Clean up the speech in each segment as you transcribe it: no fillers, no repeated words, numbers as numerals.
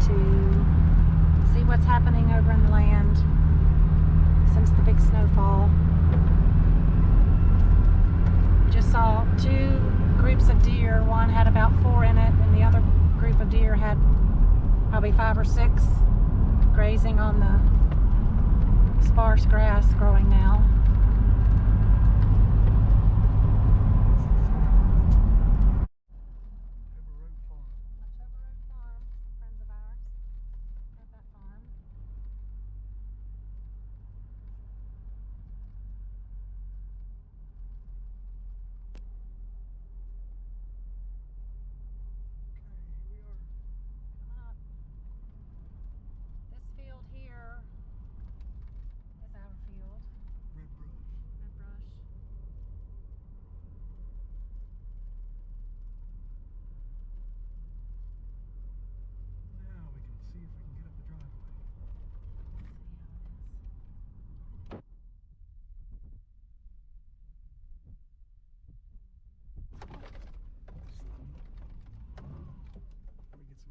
to see what's happening over in the land since the big snowfall. Just saw two groups of deer. One had about 4 in it, and the other group of deer had probably 5 or 6 grazing on the sparse grass growing now.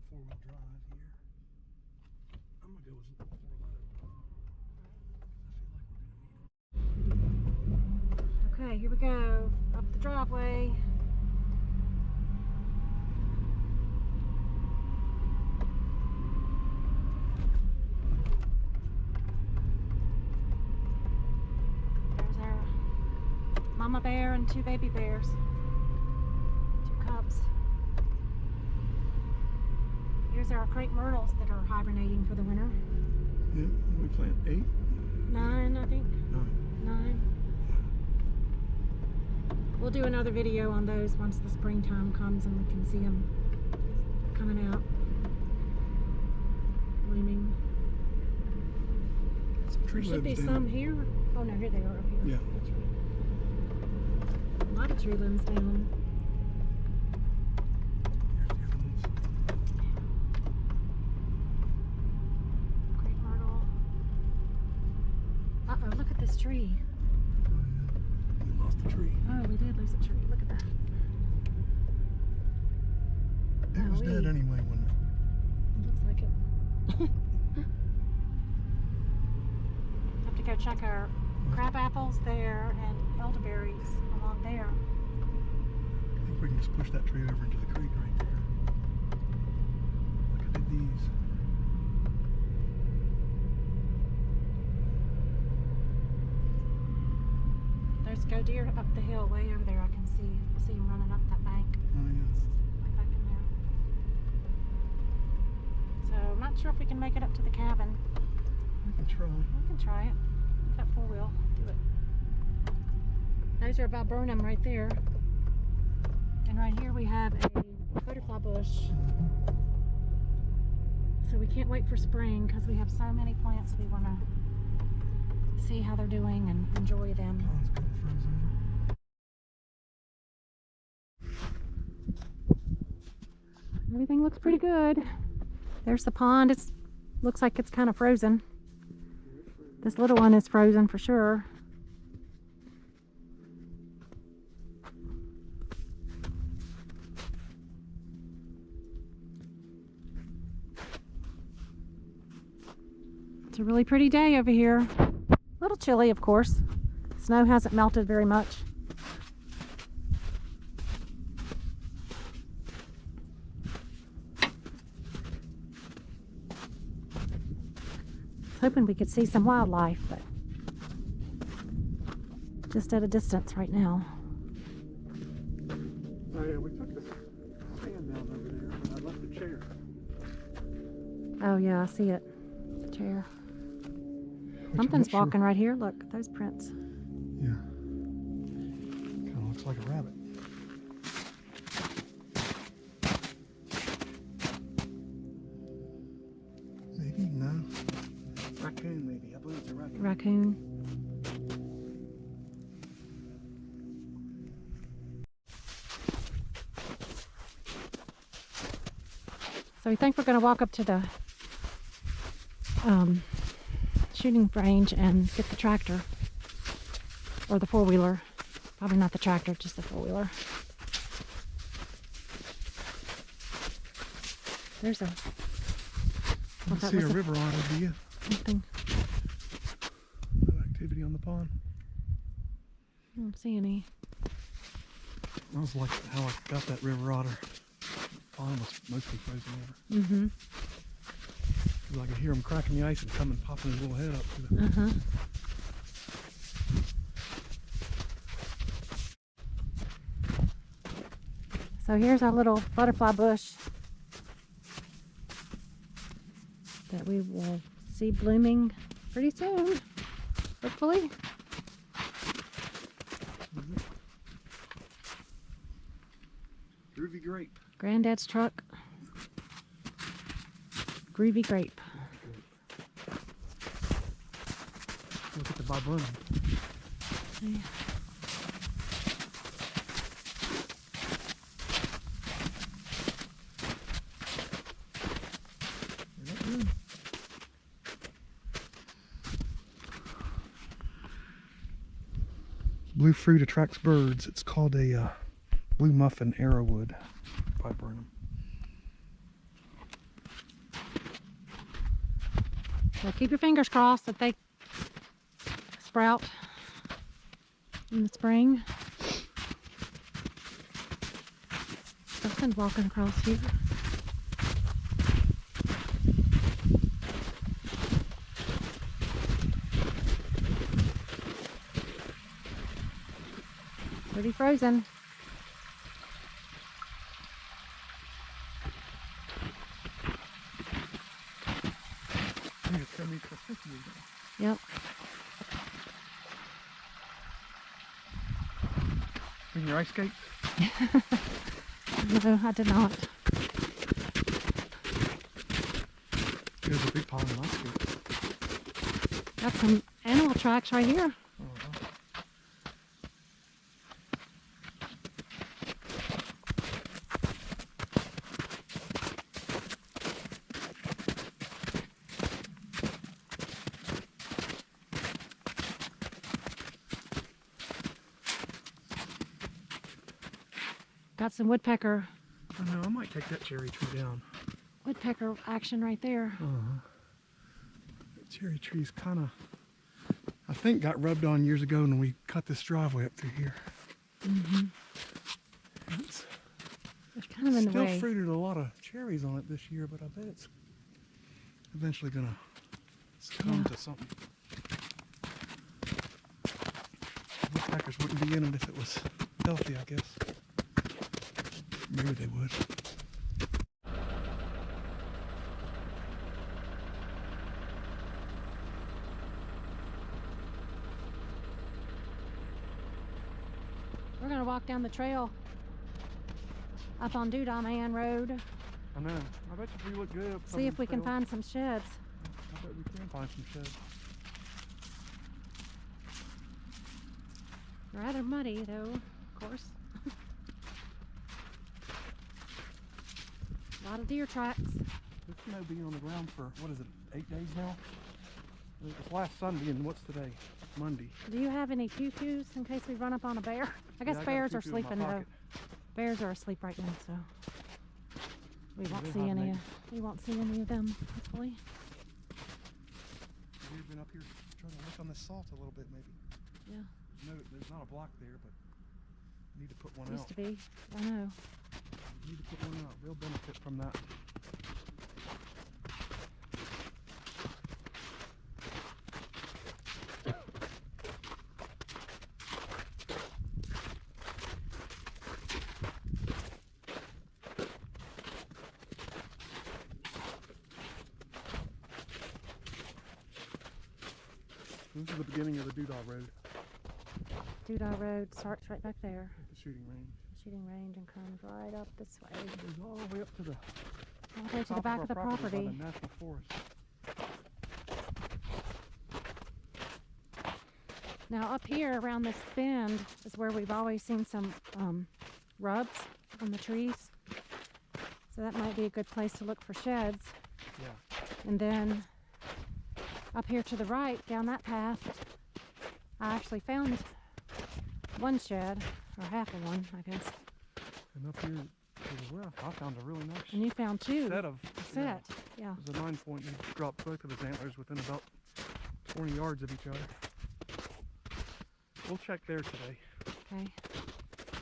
Four-wheel drive here. I'm gonna go with 4-load. I feel like we're gonna need them. Okay, here we go. Up the driveway. There's our mama bear and 2 baby bears. 2 cubs. Here's our crepe myrtles that are hibernating for the winter. Yeah, we plant 8? 9, I think. 9. We'll do another video on those once the springtime comes and we can see them coming out, blooming. There should be some here. Oh no, here they are up here. Yeah, that's right. A lot of tree limbs down. Uh-oh, look at this tree. Oh yeah, we lost the tree. Oh, we did lose a tree. Look at that. It was dead anyway, wasn't it? It looks like it. Have to go check our crab apples there and elderberries along there. I think we can just push that tree over into the creek right there. Look at these. There's go deer up the hill way over there. I can see them running up that bank. Oh yeah. Right back in there. So I'm not sure if we can make it up to the cabin. We can try. We can try it. We've got 4-wheel. Do it. Those are viburnum right there. And right here we have a butterfly bush. So we can't wait for spring because we have so many plants we want to see how they're doing and enjoy them. Pond's getting frozen. Everything looks pretty good. There's the pond. It looks like it's kind of frozen. This little one is frozen for sure. It's a really pretty day over here. A little chilly, of course. Snow hasn't melted very much. I was hoping we could see some wildlife, but just at a distance right now. Oh yeah, we took the stand down over there, but I left the chair. Oh yeah, I see it. The chair. Something's walking right here. Look, those prints. Yeah. Kind of looks like a rabbit. Maybe? No. Raccoon, maybe. I believe it's a raccoon. Raccoon. So we think we're going to walk up to the shooting range and get the tractor or the 4-wheeler. Probably not the tractor, just the 4-wheeler. There's a You Thought that see was a river otter, do you? something. No activity on the pond. I don't see any. That was like how I got that river otter. The pond was mostly frozen over. Mm-hmm. Because I could hear him cracking the ice and coming, popping his little head up to the... Uh-huh. So here's our little butterfly bush that we will see blooming pretty soon, hopefully. Groovy grape. Granddad's truck. Groovy grape. Look at the viburnum. Yeah. Blue fruit attracts birds. It's called a blue muffin arrowwood viburnum. So keep your fingers crossed that they sprout in the spring. Something's walking across here. Pretty frozen. Yep. Bring your ice skates? No, I did not. There's a big pile of ice skates. Got some animal tracks right here. Got some woodpecker I know, I might take that cherry tree down. action right there. That cherry tree's kind of, I think, got rubbed on years ago when we cut this driveway up through here. Mm-hmm. It's It's kind of in the still way. fruited a lot of cherries on it this year, but I bet it's eventually gonna succumb to something. Woodpeckers wouldn't be in it if it was healthy, I guess. Maybe they would. We're gonna walk down the trail up on Doodah Man Road. I know. I bet if we look good up See if we can find some sheds. I bet we can find some sheds. Rather muddy though, of course. A lot of deer tracks. This snow being on the ground for, what is it, 8 days now? It was last Sunday, and what's today? Monday. Do you have any pew-pews in case we run up on a bear? I guess Yeah, I got a bears are pew-pew in my sleeping though. pocket. Bears are asleep right now, so we won't they're see any. hibernating. We won't see any of them, hopefully. Have you been up here trying to work on this salt a little bit, maybe? Yeah, No, there's not a block there, but you need to put one used out. to be. I know. You need to put one out. They'll benefit from that. This is the beginning of the Doodah Road, Doodah Road starts right back there. the shooting range. Shooting range and comes right up this way. It goes all the way up to the All the way to the back of the by property. the National Forest. Now up here around this bend is where we've always seen some rubs on the trees. So that might be a good place to look for sheds. Yeah. And then up here to the right, down that path, I actually found one shed, or half of one, I guess. And up here to the west, I found a really nice And you found two. set of That's Yeah. it. Yeah. It was a 9-point. He dropped both of his antlers within about 20 yards of each other. We'll check there today. Okay.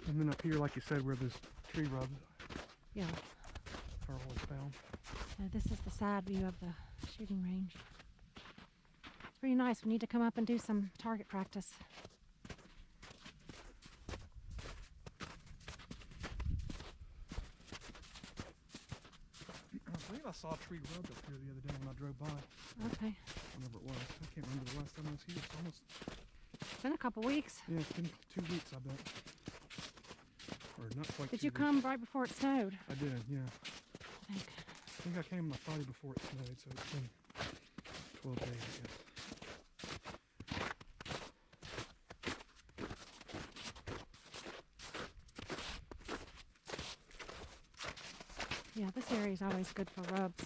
And then up here, like you said, where there's tree rubs Yeah. are always found. So this is the side view of the shooting range. It's pretty nice. We need to come up and do some target practice. I believe I saw a tree rub up here the other day when I drove by. Okay. Whenever it was. I can't remember the last time I was here. It's almost, It's been a couple weeks. yeah, it's been 2 weeks, I bet. Or not quite 2 Did you weeks. come right before it snowed? I did, yeah. I think. I think I came on Friday before it snowed, so it's been 12 days, I guess. Yeah, this area is always good for rubs.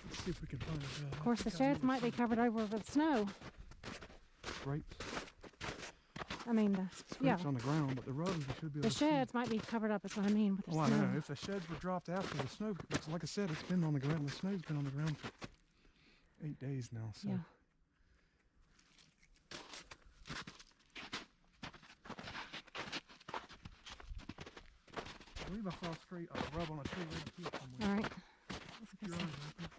Let's see if we can find it. Of course, the sheds might be covered over with snow. Scrapes. I mean, yeah, Scrapes on the ground, but the rubs we should be able the to see. sheds might be covered up. Is what I mean with the Oh, I snow. know. If the sheds were dropped after the snow, because like I said, it's been on the ground. The snow's been on the ground for 8 days now. So Yeah. I believe I saw a rub on a tree right here somewhere. All right. Let's go Your see. eyes open.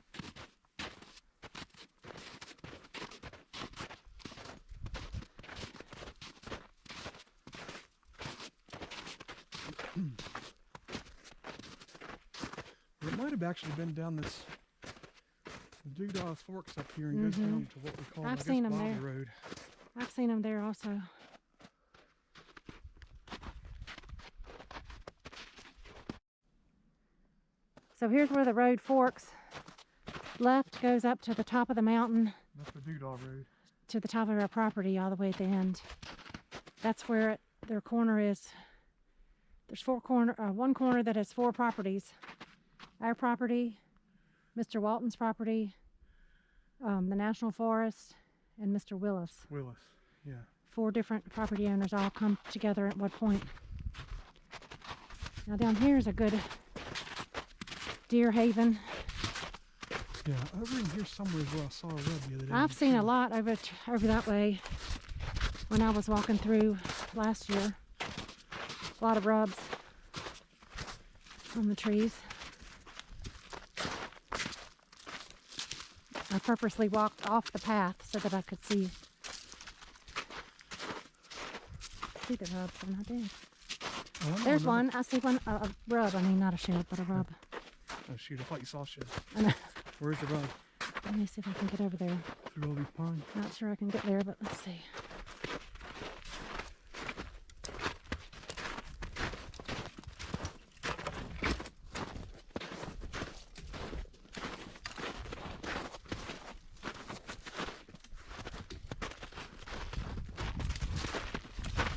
It might have actually been down this Doodah Forks up here and goes down to what we call, I've I guess, seen 'em Bobby there. Road. I've seen them there also. So here's where the road forks. Left goes up to the top of the mountain, That's the Doodah Road. to the top of our property all the way at the end. That's where their corner is. There's one corner that has 4 properties. Our property, Mr. Walton's property, the National Forest, and Mr. Willis. Willis, yeah. 4 different property owners all come together at one point. Now down here is a good deer haven. Yeah, over in here somewhere is where I saw a rub the other day. I've seen a lot over that way when I was walking through last year. A lot of rubs on the trees. I purposely walked off the path so that I could see the rubs, and I did. Oh, I know There's another- one. I see one. A rub. I mean, not a shed, but a rub. Oh shoot, I thought you saw shit. I know. Where's the rub? Let me see if I can get over there. Through all these pines. Not sure I can get there, but let's see.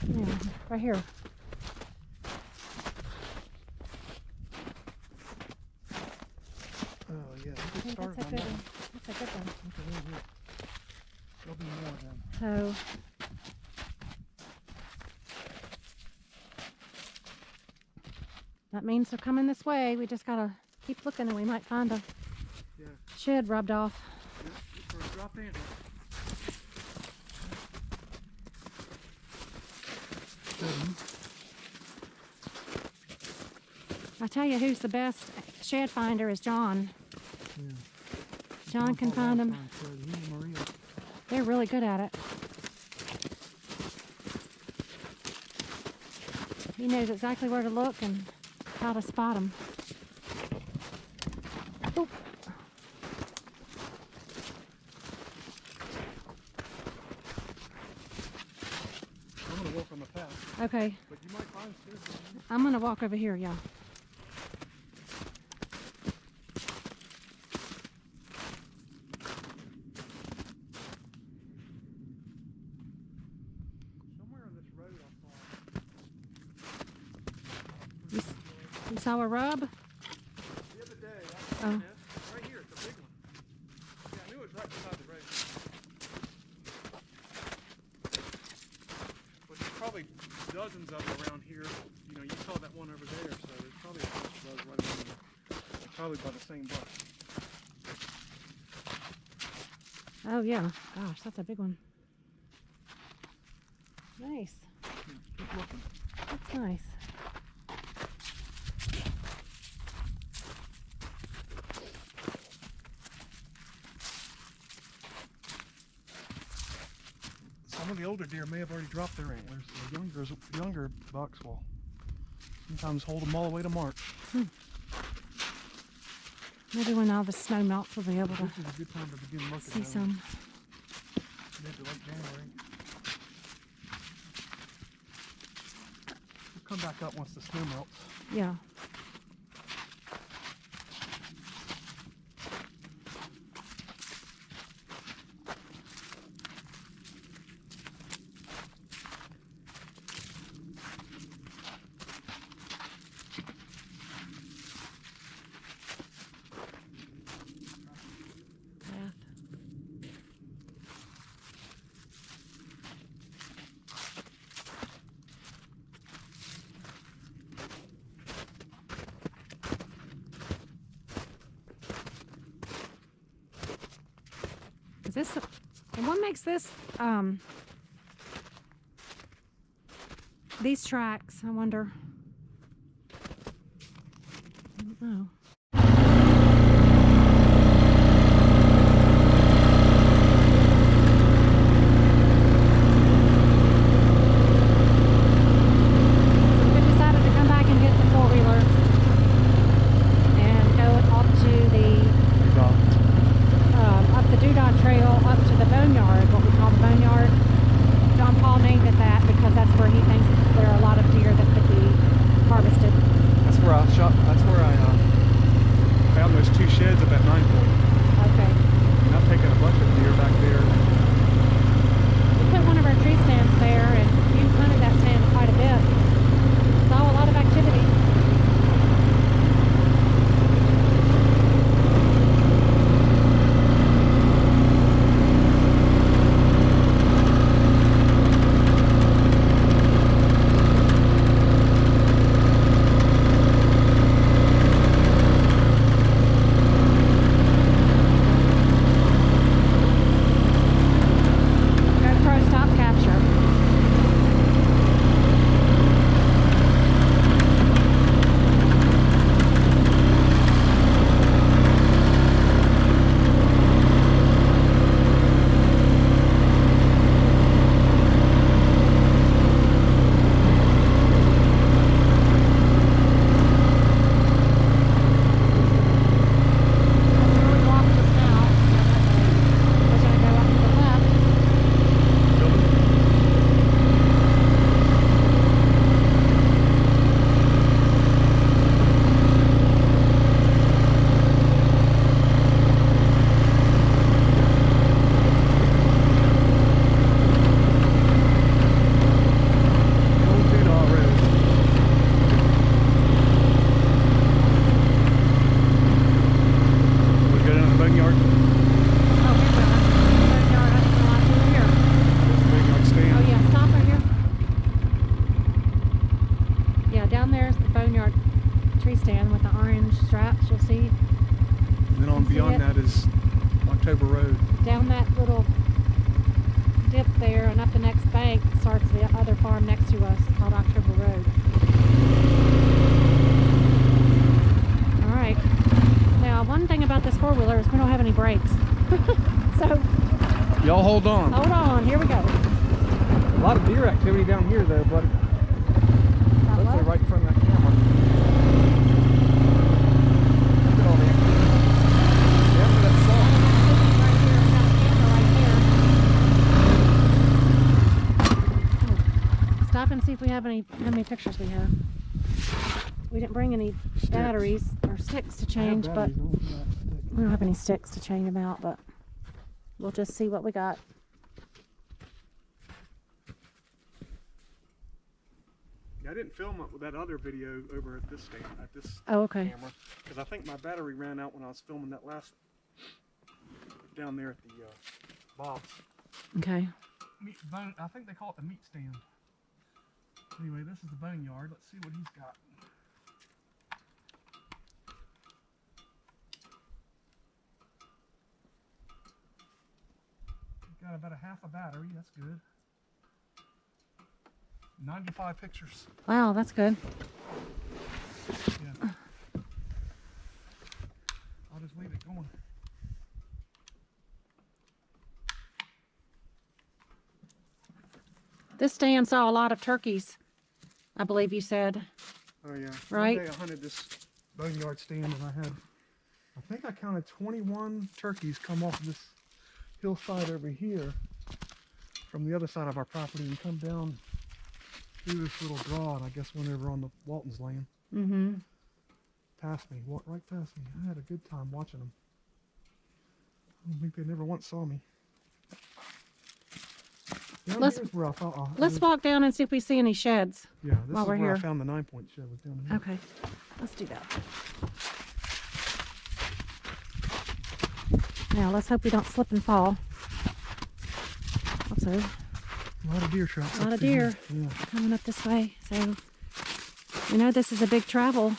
Yeah, right here. Oh yeah, I get think started that's a on good that. one. That's a good one. Okay, right here. There'll be more then. So that means they're coming this way. We just gotta keep looking and we might find a Yeah. shed rubbed off. Yeah, look for a drop in. I tell you who's the best shed finder is John. Yeah. John can find them. He and Maria. They're really good at it. He knows exactly where to look and how to spot them. I'm gonna walk on the path, Okay, but you might find sheds. I'm gonna walk over here, yeah. Somewhere on this road I saw. You saw a rub? The other day, I Oh. found this. Right here, it's a big one. Yeah, I knew it was right beside the road. But you probably dug dozens of them around here. You know, you saw that one over there, so there's probably a bunch of those right around there. They're probably by the same buck. Oh yeah, gosh, that's a big one. Nice. Keep looking. That's nice. Some of the older deer may have already dropped their antlers. The younger bucks will sometimes hold them all the way to March. Maybe when all the snow melts, we'll be able to This is a good time to begin looking see at some. mid to late January. We'll come back up once the snow melts. Yeah. Is this, and what makes this, these tracks, I wonder. I don't know. So we decided to come back and get the four-wheeler and go up to the up the Doodah Trail up to the boneyard, what we call the boneyard. John Paul named it that because that's where he thinks there are a lot of deer that could be harvested. That's where I shot. That's where I found those two sheds at that 9 point. Okay. And I've taken a bunch of deer back there. We put one of our tree stands there, and you hunted that stand quite a bit. Saw a lot of activity. Beyond that is October Road. Down that little dip there and up the next bank starts the other farm next to us called October Road. Alright. Now, one thing about this four-wheeler is we don't have any brakes. So, y'all hold on. Hold on, here we go. A lot of deer activity down here though, buddy. Hopefully right in front of that camera. Look at all the activity. Yeah, that's salt. Right here, we got a camera right here. Stop and see if we have any, how many pictures we have. We didn't bring any batteries or sticks to change, but we don't have any sticks to change them out, but we'll just see what we got. I didn't film it with that other video over at this stand, at this camera, because I think my battery ran out when I was filming that last down there at the Bob's. Okay. Meat bone, I think they call it the meat stand. Anyway, this is the boneyard. Let's see what he's got. He's got about a half a battery. That's good. 95 pictures. Wow, that's good. Yeah. I'll just leave it going. This stand saw a lot of turkeys, I believe you said. Oh yeah. Right? One day I hunted this boneyard stand and I think I counted 21 turkeys come off this hillside over here from the other side of our property and come down through this little broad, I guess when they were on the Walton's land. Mm-hmm. Past me, walked right past me. I had a good time watching them. I don't think they never once saw me. Let's walk down and see if we see any sheds. Yeah, this while is we're where here. I found the 9-point shed was down here. Okay, let's do that. Now let's hope we don't slip and fall. Also, A lot of deer traps. a lot of deer coming up this way. So we know this is a big traveling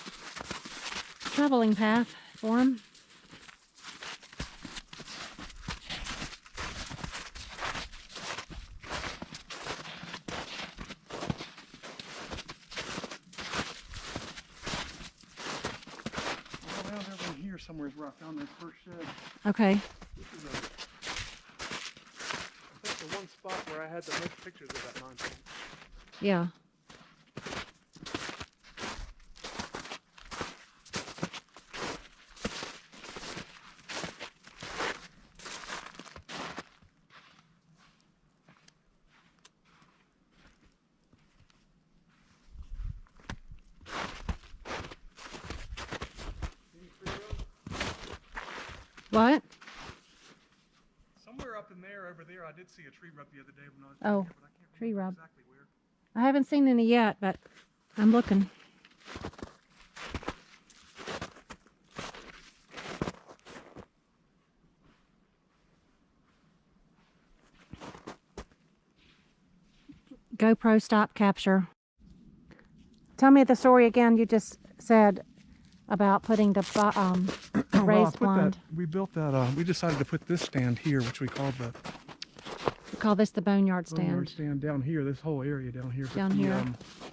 path for them. Here somewhere is where I found their first shed. Okay. This is I think the one spot where I had the most pictures of that 9-point. Yeah. What? Somewhere up in there, over there, I did see a tree rub the other day when I was Oh, here, but I can't tree remember rub. exactly where. I haven't seen any yet, but I'm looking. GoPro stop capture. Tell me the story again you just said about putting the raised blind. We built that, we decided to put this stand here, which we called the We call this the boneyard stand. boneyard stand down here, this whole area down here. Down here.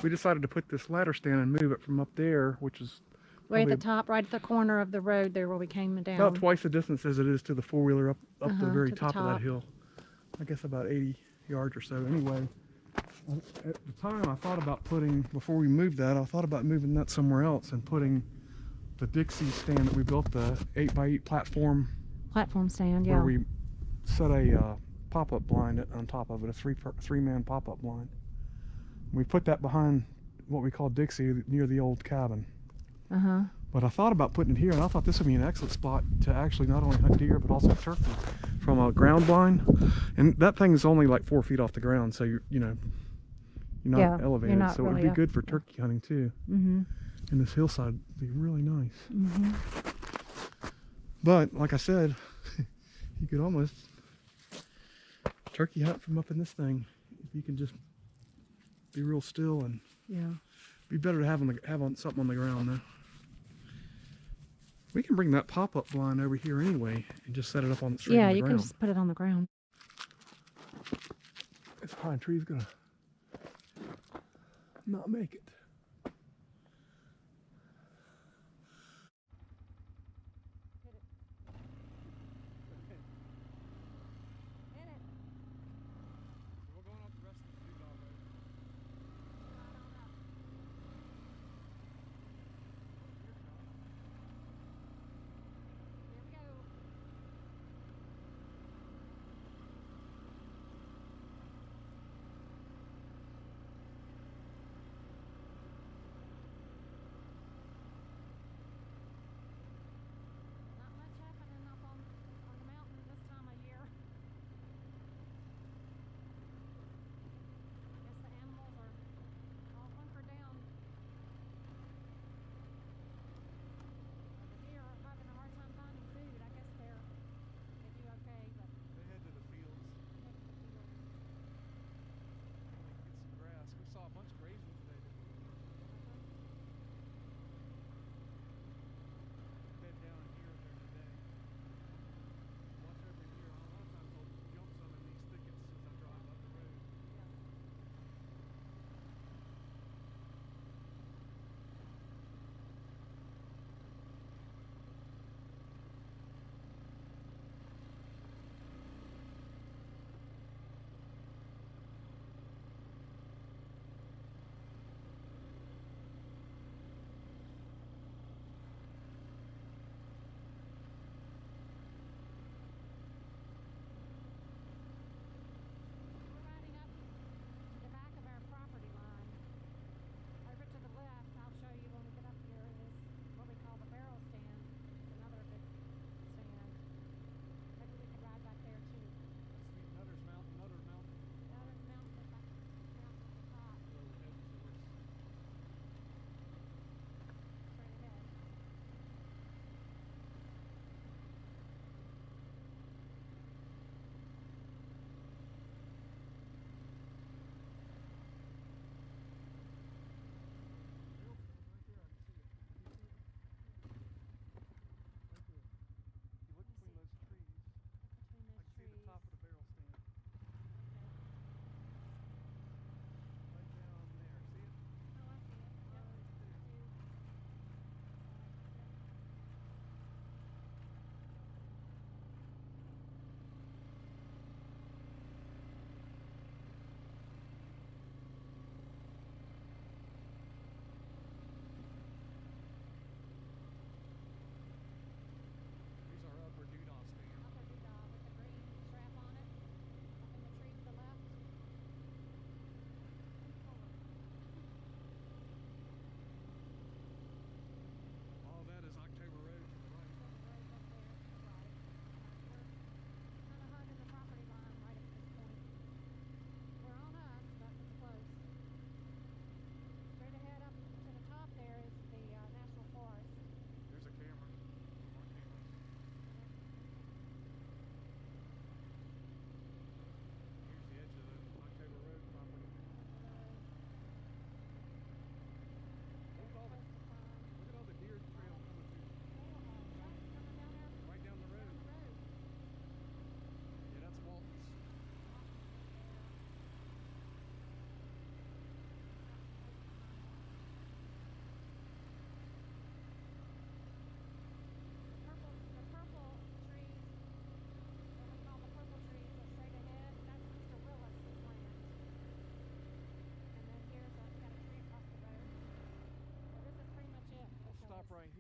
We decided to put this ladder stand and move it from up there, which is Right at the probably top, right at the corner of the road there where we came down. about twice the distance as it is to the four-wheeler up to the very to the top of top. that hill. I guess about 80 yards or so. Anyway, at the time I thought about putting, before we moved that, I thought about moving that somewhere else and putting the Dixie stand that we built, the 8x8 platform Stand, yeah. where we set a pop-up blind on top of it, a three-man pop-up blind. We put that behind what we call Dixie, near the old cabin. Uh-huh. But I thought about putting it here, and I thought this would be an excellent spot to actually not only hunt deer, but also turkey from a ground blind. And that thing is only like 4 feet off the ground, so you're not elevated, you're not so really it would be up. good for turkey hunting too. Mm-hmm. And this hillside would be really nice. Mm-hmm. But like I said, you could almost turkey hunt from up in this thing if you can just be real still, and be better to have something on the ground though. We can bring that pop-up blind over here anyway and just set it up on the street. Yeah, you can just put it on the ground. This pine tree's gonna not make it.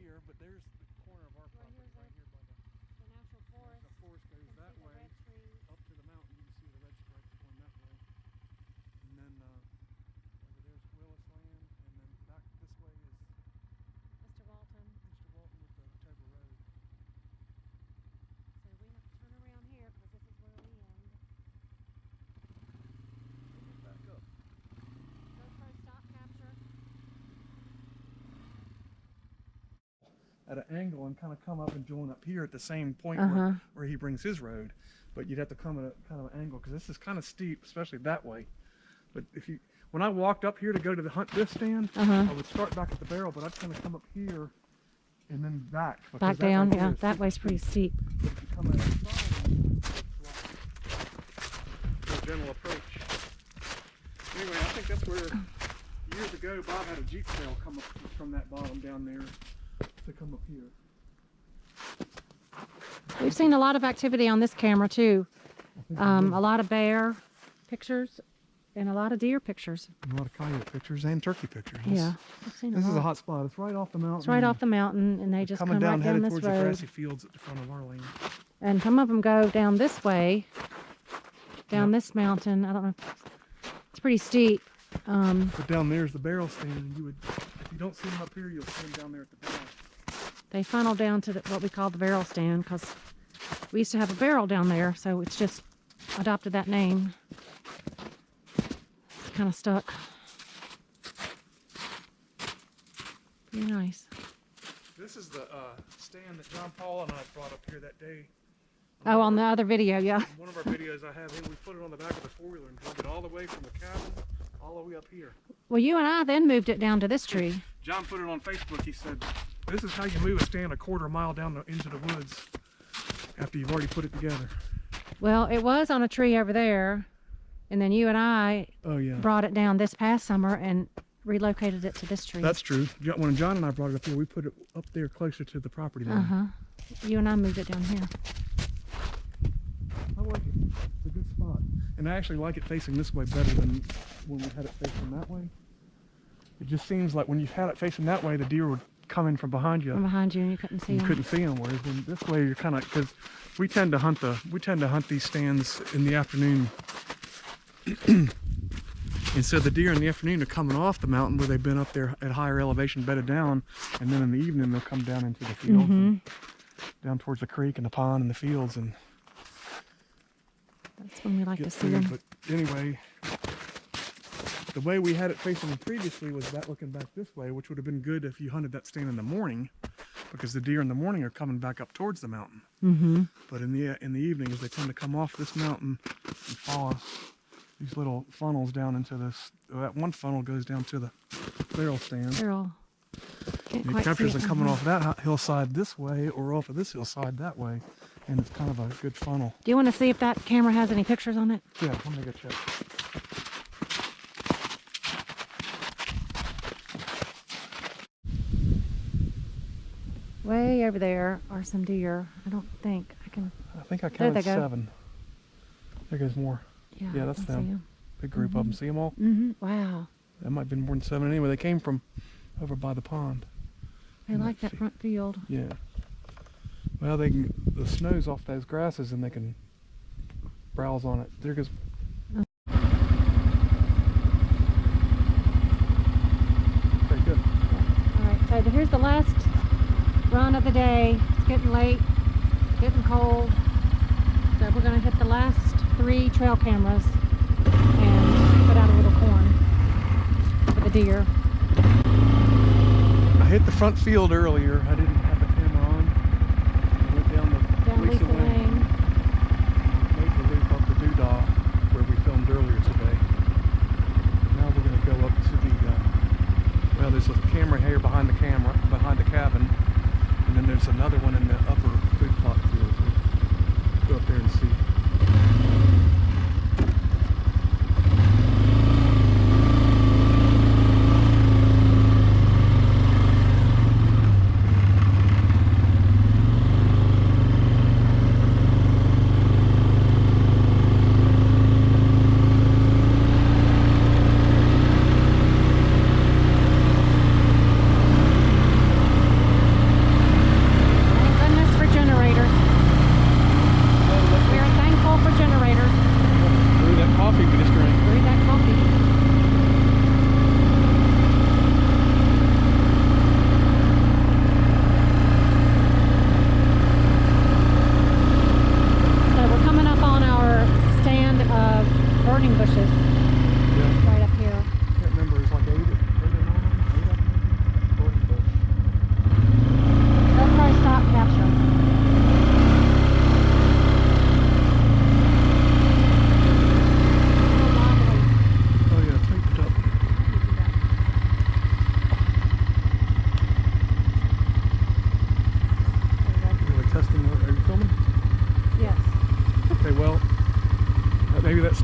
here, but there's the corner of our property here's right here by the natural forest. the forest goes You can that see the way red trees. up to the mountain. You can see the red stripes going that way, and then over there's Willis Land, and then back this way is Mr. Walton. Mr. Walton with the October Road. So we have to turn around here because this is where we end. Back up. GoPro stop capture. At an angle and kind of come up and join up here at the same point where he brings his road, but you'd have to come at a kind of an angle because this is kind of steep, especially that way. But when I walked up here to go to the hunt this stand, I would start back at the barrel, but I'd kind of come up here and then back. Back down, yeah. That way's pretty steep. But if you come at the side, it's a gentle approach. Anyway, I think that's where years ago Bob had a Jeep trail come up from that bottom down there to come up here. We've seen a lot of activity on this camera too. A lot of bear pictures and a lot of deer pictures. And a lot of coyote pictures and turkey pictures. Yeah, I've seen this is a hot spot. It's right off the mountain. It's right off the mountain, and they just come right down headed this towards road. the grassy fields at the front of our lane. And some of them go down this way, down this mountain. I don't know. It's pretty steep. But down there's the barrel stand, and if you don't see them up here, you'll see them down there at the back. They funnel down to what we call the barrel stand because we used to have a barrel down there, so it's just adopted that name. It's kind of stuck. Pretty nice. This is the stand that John Paul and I brought up here that day. Oh, on the other video, yeah. One of our videos I have, we put it on the back of the four-wheeler and drove it all the way from the cabin all the way up here. Well, you and I then moved it down to this tree. John put it on Facebook. He said, this is how you move a stand a quarter mile down into the woods after you've already put it together. Well, it was on a tree over there, and then you and I brought it down this past summer and relocated it to this tree. That's true. When John and I brought it up here, we put it up there closer to the property line. You and I moved it down here. I like it. It's a good spot. And I actually like it facing this way better than when we had it facing that way. It just seems like when you had it facing that way, the deer would come in from behind you. From behind you, and you couldn't see them. You couldn't see them. Whereas in this way, you're kind of, because we tend to hunt these stands in the afternoon. And so the deer in the afternoon are coming off the mountain where they've been up there at higher elevation, bedded down, and then in the evening they'll come down into the fields, and down towards the creek and the pond and the fields, and that's when we like to see them. But anyway, the way we had it facing previously was that looking back this way, which would have been good if you hunted that stand in the morning, because the deer in the morning are coming back up towards the mountain. But in the evenings, they tend to come off this mountain and follow these little funnels down into this. That one funnel goes down to the barrel stand. Barrel. And it captures them coming off that hillside this way or off of this hillside that way, and it's kind of a good funnel. Do you want to see if that camera has any pictures on it? Yeah, let me go check. Way over there are some deer. I think I counted 7. There goes more. Yeah, that's them. Big group of them. See them all? Wow. That might have been more than 7 anyway. They came from over by the pond. They like that front field. Yeah. Well, the snow's off those grasses and they can browse on it. There goes. Okay, good. All right, so here's the last run of the day. It's getting late, getting cold. So we're going to hit the last 3 trail cameras and put out a little corn for the deer. I hit the front field earlier. I didn't have the camera on. I went down Lisa Lane. Made the loop up the Doodah where we filmed earlier today. Now we're going to go up to the, well, there's a camera here behind the cabin. And then there's another one in the upper food plot field. We'll go up there and see.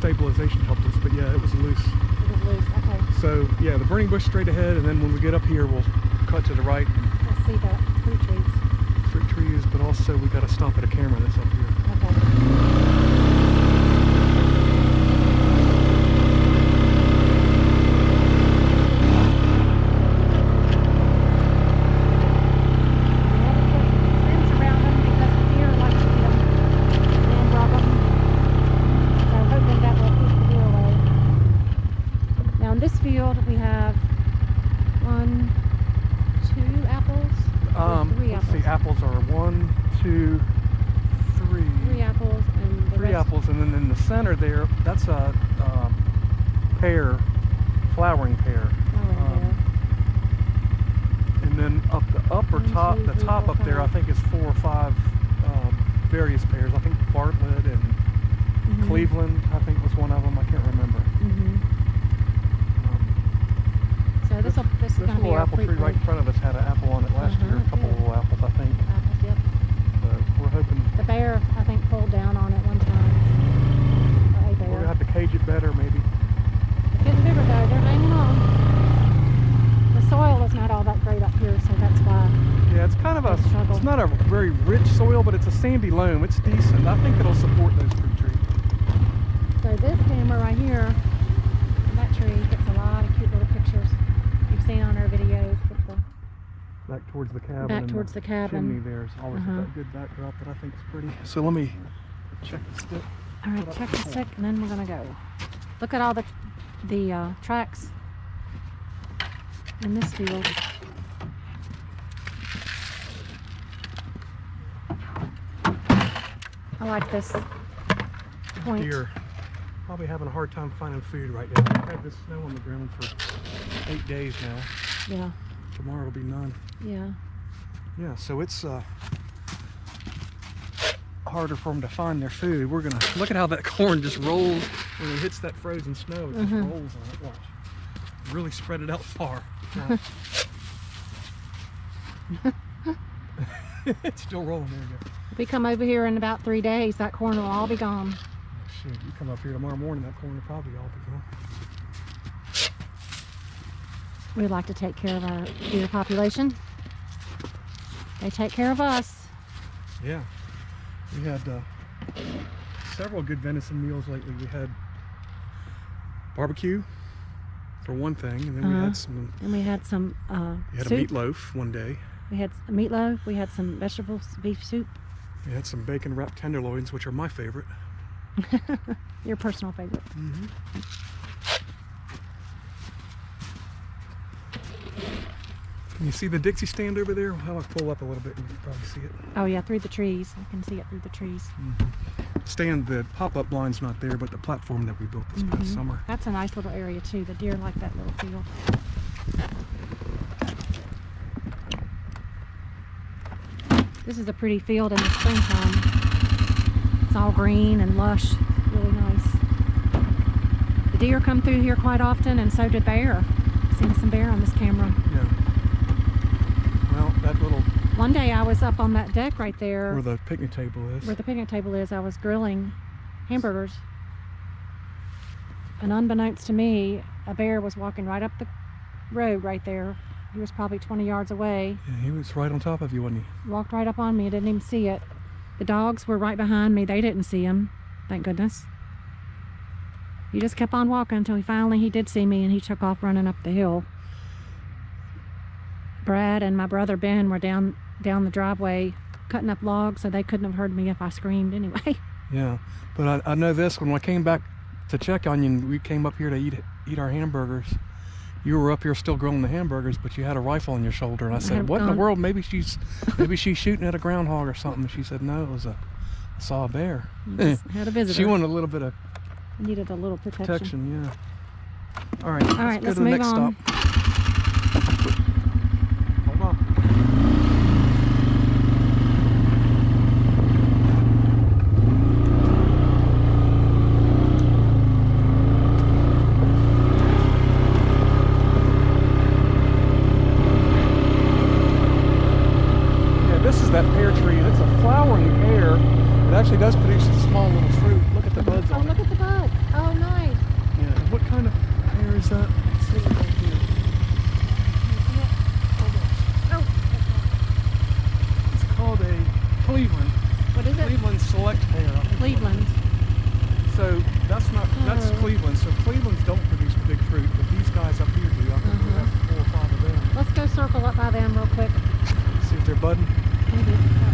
stabilization helped us, but yeah, it was loose. It was loose. Okay. So yeah, the burning bush straight ahead, and then when we get up here, we'll cut to the right. Let's see the fruit trees. Fruit trees, but also we got to stop at a camera that's up here. Okay. We have 1, 2 apples. Let's see, apples are 1, 2, 3. 3 apples and the 3 rest. apples, and then in the center there, that's a pear, flowering pear. And then up the upper top, the top up there, I think is 4 or 5 various pears. I think Bartlett and Cleveland, I think was one of them. I can't remember. So this is going to be little our apple fruit tree right in front of us had an apple on it last year. A couple of little apples, I think. Apples, yep. So we're hoping. The bear, I think, pulled down on it one time. A bear. We're gonna have to cage it better, maybe. It's getting bigger though. They're hanging on. The soil is not all that great up here, so that's why. Yeah, it's kind of a. Struggle. It's not a very rich soil, but it's a sandy loam. It's decent. I think it'll support those fruit trees. So this camera right here, that tree gets a lot of cute little pictures. You've seen on our videos with the back towards the cabin. Back towards the cabin. Chimney there's always a good backdrop that I think is pretty. So let me check the stick. All right, check the stick, and then we're gonna go. Look at all the tracks in this field. I like this point. Deer probably having a hard time finding food right now. We've had this snow on the ground for 8 days now. Yeah. Tomorrow will be none. Yeah. Yeah, so it's harder for them to find their food. We're gonna look at how that corn just rolls when it hits that frozen snow. It just rolls on it. Watch. Really spread it out far. It's still rolling. There you go. If we come over here in about 3 days, that corn will all be gone. Oh, shit, you come up here tomorrow morning, that corn will probably all be gone. We like to take care of our deer population. They take care of us. Yeah. We had several good venison meals lately. We had barbecue for one thing, and then we had some. And we had some We had soup. a meatloaf one day. We had a meatloaf. We had some vegetables, beef soup. We had some bacon wrapped tenderloins, which are my favorite. Your personal favorite. Can you see the Dixie stand over there? I'll pull up a little bit and you can probably see it. Oh yeah, through the trees. I can see it through the trees. Stand, the pop-up blind's not there, but the platform that we built this past summer. That's a nice little area too. The deer like that little field. This is a pretty field in the springtime. It's all green and lush. Really nice. The deer come through here quite often, and so did bear. Seen some bear on this camera. Yeah. Well, that little... One day I was up on that deck right there. Where the picnic table is. Where the picnic table is, I was grilling hamburgers. And unbeknownst to me, a bear was walking right up the road right there. He was probably 20 yards away. Yeah, he was right on top of you, wasn't he? Walked right up on me. I didn't even see it. The dogs were right behind me. They didn't see him. Thank goodness. He just kept on walking until he did see me, and he took off running up the hill. Brad and my brother Ben were down the driveway cutting up logs, so they couldn't have heard me if I screamed anyway. Yeah, but I know this, when I came back to check on you, and we came up here to eat our hamburgers, you were up here still grilling the hamburgers, but you had a rifle on your shoulder, and I said, what in the world? Maybe she's shooting at a groundhog or something. And she said, no, I saw a bear. Had a visitor. She wanted a little bit of needed a little protection. Yeah. All right, let's go to the move next on. stop. Hold on. That pear tree, and it's a flowering pear. It actually does produce a small little fruit. Look at the buds on it. Look at the buds. Oh that? Let's see it right here. Can you see it? Oh, It's called a Cleveland. what is it? Cleveland Select Pear. I think. Cleveland. So that's not, that's Oh. Cleveland. So Clevelands don't produce big fruit, but these guys up here do. I think we have 4 or 5 of them. Let's go circle up by them real quick. See if they're budding. Maybe. Oh.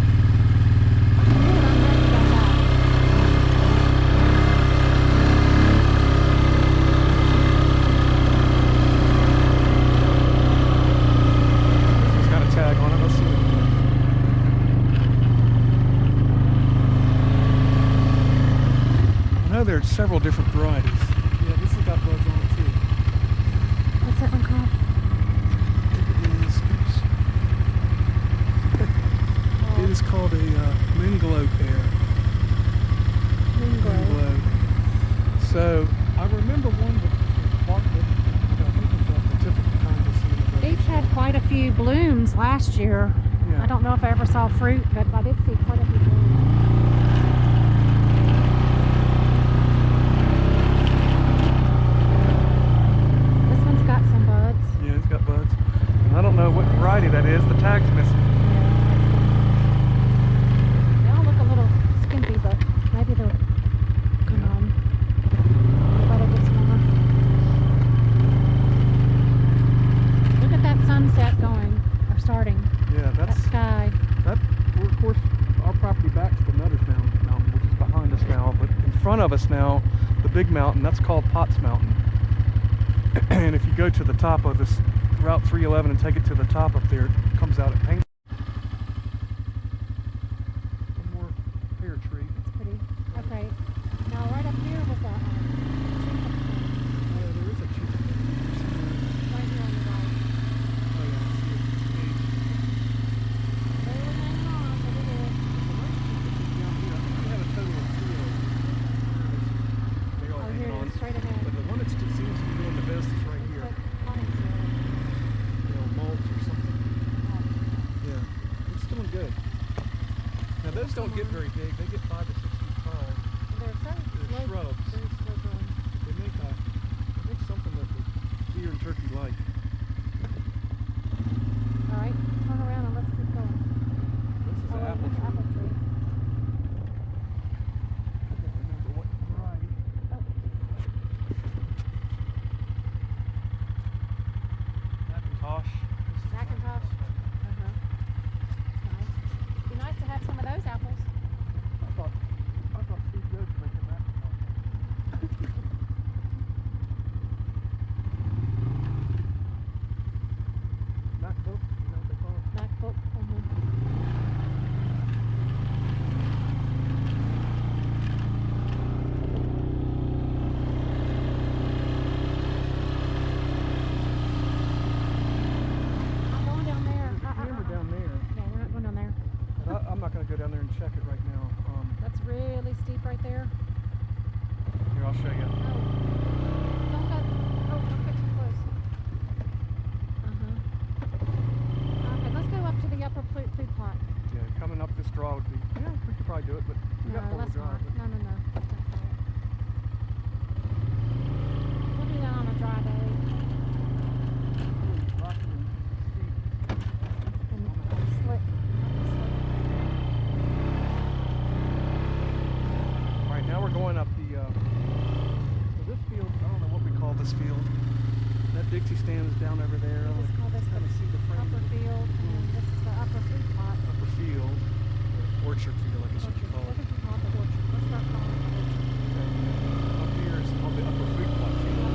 It's got a tag on it. Let's see. I know there's several different varieties. Yeah, this has got buds on it too. What's that one called? It is called a Minglow pear. Minglow. So I remember one that bought the, I think it was the typical kind of seed. These had quite a few blooms last year. Yeah. I don't know if I ever saw fruit, but I did see quite a few blooms. This one's got some buds. Yeah, it's got buds. And I don't know what variety that is. The tag's missing. They all look a little skimpy, but maybe they'll come on. But it gets warmer. Look at that sunset going, or starting. Yeah, That that's sky. that. Well, of course, our property backs the Nutters Mountain, which is behind us now. But in front of us now, the big mountain, that's called Potts Mountain. And if you go to the top of this Route 311 and take it to the top up there, it comes out at Paint. One more pear tree. It's pretty. Okay. Now right up here was a Yeah, there is a tree. right here on the right. Oh yeah, I see it. Barely hanging on, but it is. Down here, I think we have a total of 3 of them. They are Oh, hanging here it on. is, straight ahead. But the one that seems to be doing the best is right here. Like pines there. You know, mulch or something. Yeah, it's doing good. Now those don't get very big. They get 5 to 6 feet tall. They're so They're slow. shrubs. Very slow growing. They make something that the deer and turkey like. All right, turn around and let's keep going. This is Oh, an wait, apple there's an tree. apple tree. I can't remember what variety. Oh, Macintosh. This is Macintosh. Nice. Be nice to have some of those apples. I thought Steve Jobs making Macintosh. MacBook, you know what they call it? MacBook. I'm going down there. There's a camera down there. Yeah, we're not going down there. But I'm not going to go down there and check it right now. That's really steep right there. Here, I'll show you. Oh, don't go. Oh, don't get too close. Okay, let's go up to the upper food plot. Yeah, coming up this draw would be, yeah, we could probably do it, but we No, got 4-wheel let's drive. not. No. Let's not try it. We'll do that on a dry day. Really rocky and steep. And slick. All right, now we're going up the, so this field, I don't know what we call this field. That Dixie stand is down over there. We just call this Kind of see the the frame. upper field, and this is the upper food plot. Upper field, orchard field, I guess you could call What it. is it called? The orchard. Let's start calling it the orchard. Up here is called the upper food plot field.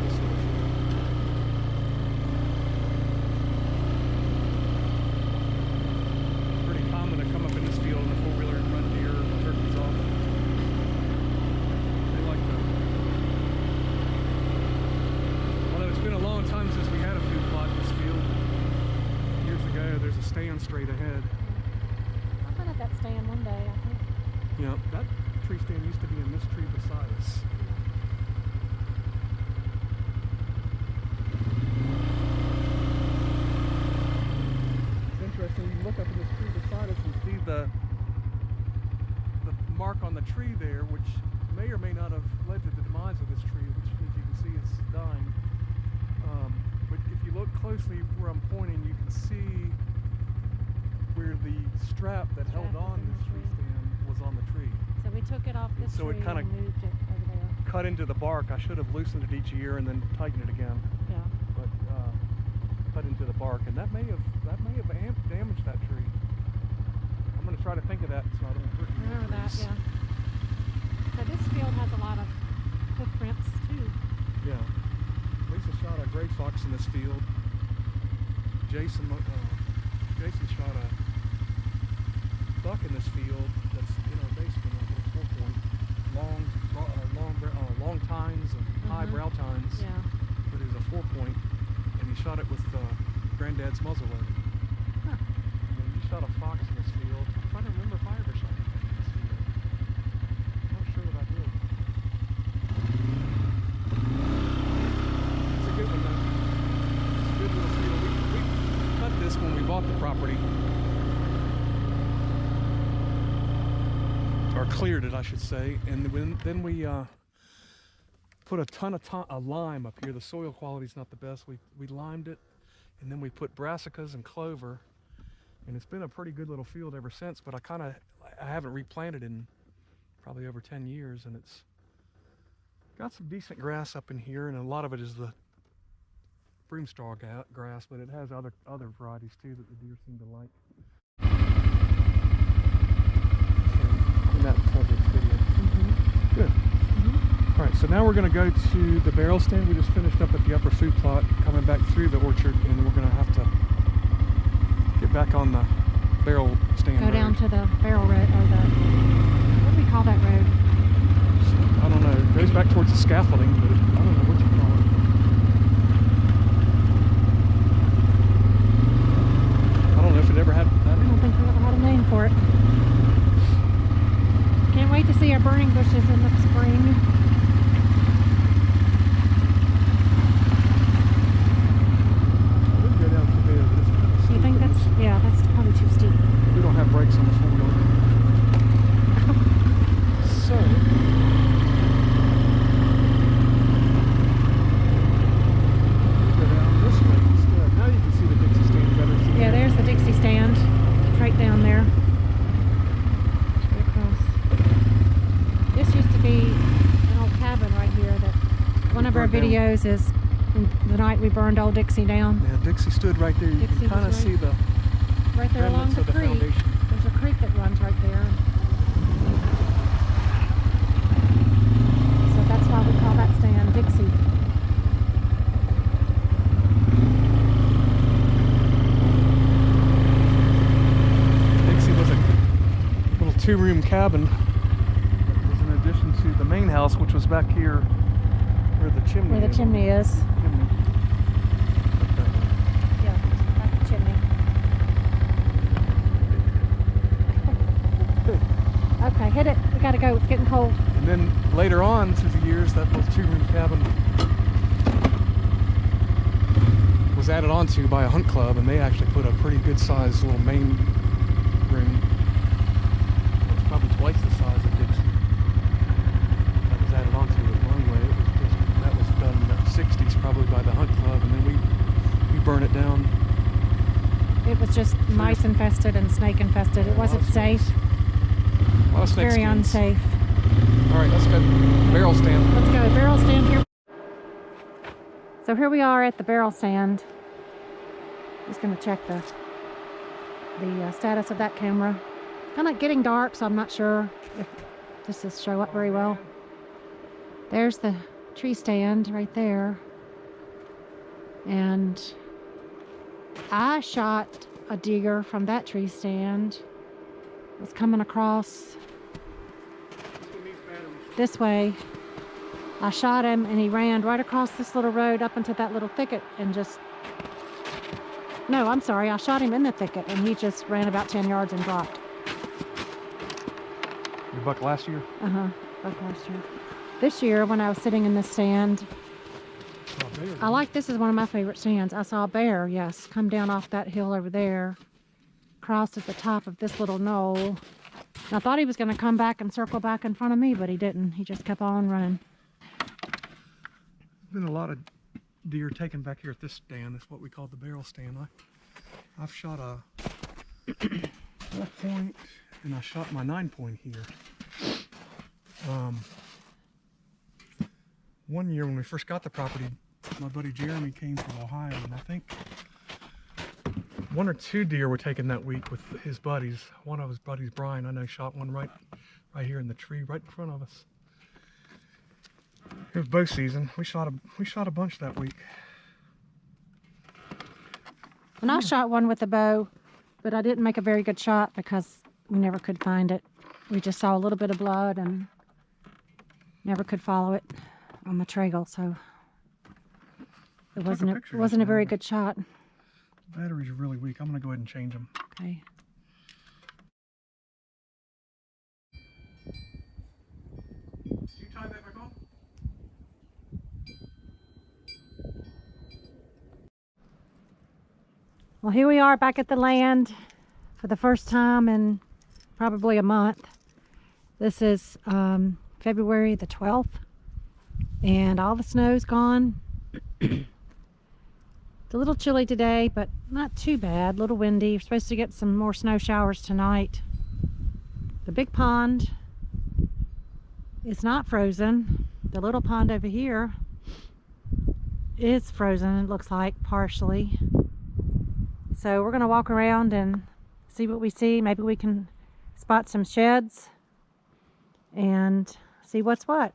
This orchard. Pretty common to come up in this field in a 4-wheeler and run deer or turkeys off. They like that. Although it's been a long time since we had a food plot in this field. Years ago, there's a stand straight ahead. I've been at that stand one day, I think. Yeah, that tree stand used to be in this tree beside us. It's interesting, you look up in this tree beside us and see the mark on the tree there, which to may or may not have led to the demise of this tree, which as you can see is dying. But if you look closely where I'm pointing, you can see where the strap that held on this tree stand was on the tree. So we took it off this So it tree kinda and moved it over there. Cut into the bark. I should have loosened it each year and then tightened it again. Yeah. But cut into the bark, and that may have damaged that tree. I'm going to try to think of that so I don't hurt any Remember that, trees. yeah. So this field has a lot of hoof prints too. Yeah. Lisa shot a gray fox in this field. Jason shot a buck in this field that's in our basement, a little 4-point, long tines and high brow tines. Yeah. But it was a 4-point, and he shot it with Granddad's muzzleloader. Huh. And then he shot a fox in this field. I'm trying to remember if I ever shot anything in this field. I'm not sure that I did. It's a good one though. It's a good little field. We cut this when we bought the property. Or cleared it, I should say. And then we put a ton of lime up here. The soil quality's not the best. We limed it, and then we put brassicas and clover, and it's been a pretty good little field ever since. But I haven't replanted in probably over 10 years, and it's got some decent grass up in here, and a lot of it is the broomstar grass, but it has other varieties too that the deer seem to like. In that project video. Good. All right, so now we're going to go to the barrel stand. We just finished up at the upper food plot, coming back through the orchard, and we're going to have to get back on the barrel stand. Go down to the barrel road, or what do we call that road? I don't know. It goes back towards the scaffolding, but I don't know what you call it. I don't know if it ever had. I don't think we ever had a name for it. Can't wait to see our burning bushes in the spring. You think that's, yeah, that's probably too steep. We don't have brakes on this one. So, go down this way instead. Now you can see the Dixie stand better. Yeah, there's the Dixie stand. It's right down there. Straight across. This used to be an old cabin right here that one of our videos is the night we burned old Dixie down. Yeah, Dixie stood right there. You Dixie can kind of was see the right there along remnants the of the creek. foundation. There's a creek that runs right there. So that's why we call that stand Dixie. Dixie was a little 2-room cabin. It was in addition to the main house, which was back here where the chimney Where the chimney is. Chimney. Okay. Yeah, like the chimney. Okay, hit it. We gotta go. It's getting cold. And then later on through the years, that little 2-room cabin was added onto by a hunt club, and they actually put a pretty good sized little main room. It was probably twice the size of Dixie. That was added onto it. Well, anyway, that was done in the 60s probably by the hunt club, and then we burn it down. It was just mice infested and snake infested. It wasn't safe. A lot of snake Very skins. unsafe. All right, let's go barrel stand. Let's go. Barrel stand here. So here we are at the barrel stand. Just going to check the status of that camera. Kind of getting dark, so I'm not sure if this will show up very well. There's the tree stand right there. And I shot a deer from that tree stand. It was coming across this way. I shot him and he ran right across this little road up into that little thicket and just... No, I'm sorry. I shot him in the thicket and he just ran about 10 yards and dropped. Your buck last year? Uh-huh. Buck last year. This year when I was sitting in this stand, I like, this is one of my favorite stands. I saw a bear, yes, come down off that hill over there, cross at the top of this little knoll, I thought he was going to come back and circle back in front of me, but he didn't. He just kept on running. There's been a lot of deer taken back here at this stand. That's what we call the barrel stand. I've shot a 4-point and I shot my 9-point here. One year when we first got the property, my buddy Jeremy came from Ohio, and I think 1 or 2 deer were taken that week with his buddies. One of his buddies, Brian, I know, shot one right here in the tree right in front of us. It was bow season. We shot a bunch that week. And I shot one with a bow, but I didn't make a very good shot because we never could find it. We just saw a little bit of blood and never could follow it on the trail, so it wasn't a very good shot. The batteries are really weak. I'm gonna go ahead and change them. Okay. You tie that back on? Well, here we are back at the land for the first time in probably a month. This is February the 12th, and all the snow's gone. It's a little chilly today, but not too bad. A little windy. We're supposed to get some more snow showers tonight. The big pond is not frozen. The little pond over here is frozen, it looks like, partially. So we're going to walk around and see what we see. Maybe we can spot some sheds and see what's what.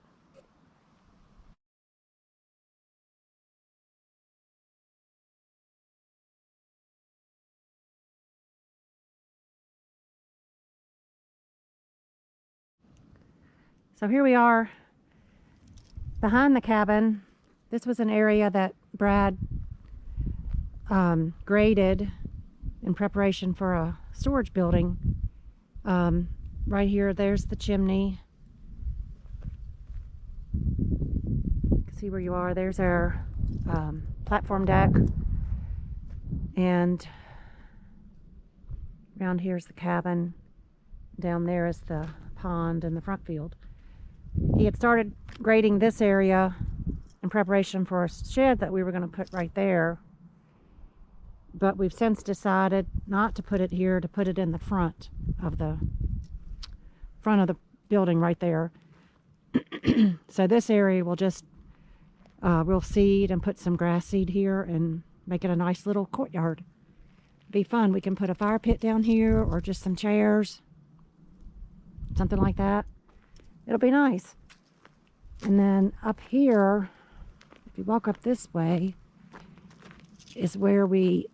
So here we are behind the cabin. This was an area that Brad graded in preparation for a storage building. Right here, there's the chimney. You can see where you are. There's our platform deck. And around here is the cabin. Down there is the pond and the front field. He had started grading this area in preparation for a shed that we were going to put right there, but we've since decided not to put it here, to put it in the front of the building right there. So this area will just we'll seed and put some grass seed here and make it a nice little courtyard. Be fun. We can put a fire pit down here or just some chairs, something like that. It'll be nice. And then up here, if you walk up this way, is where we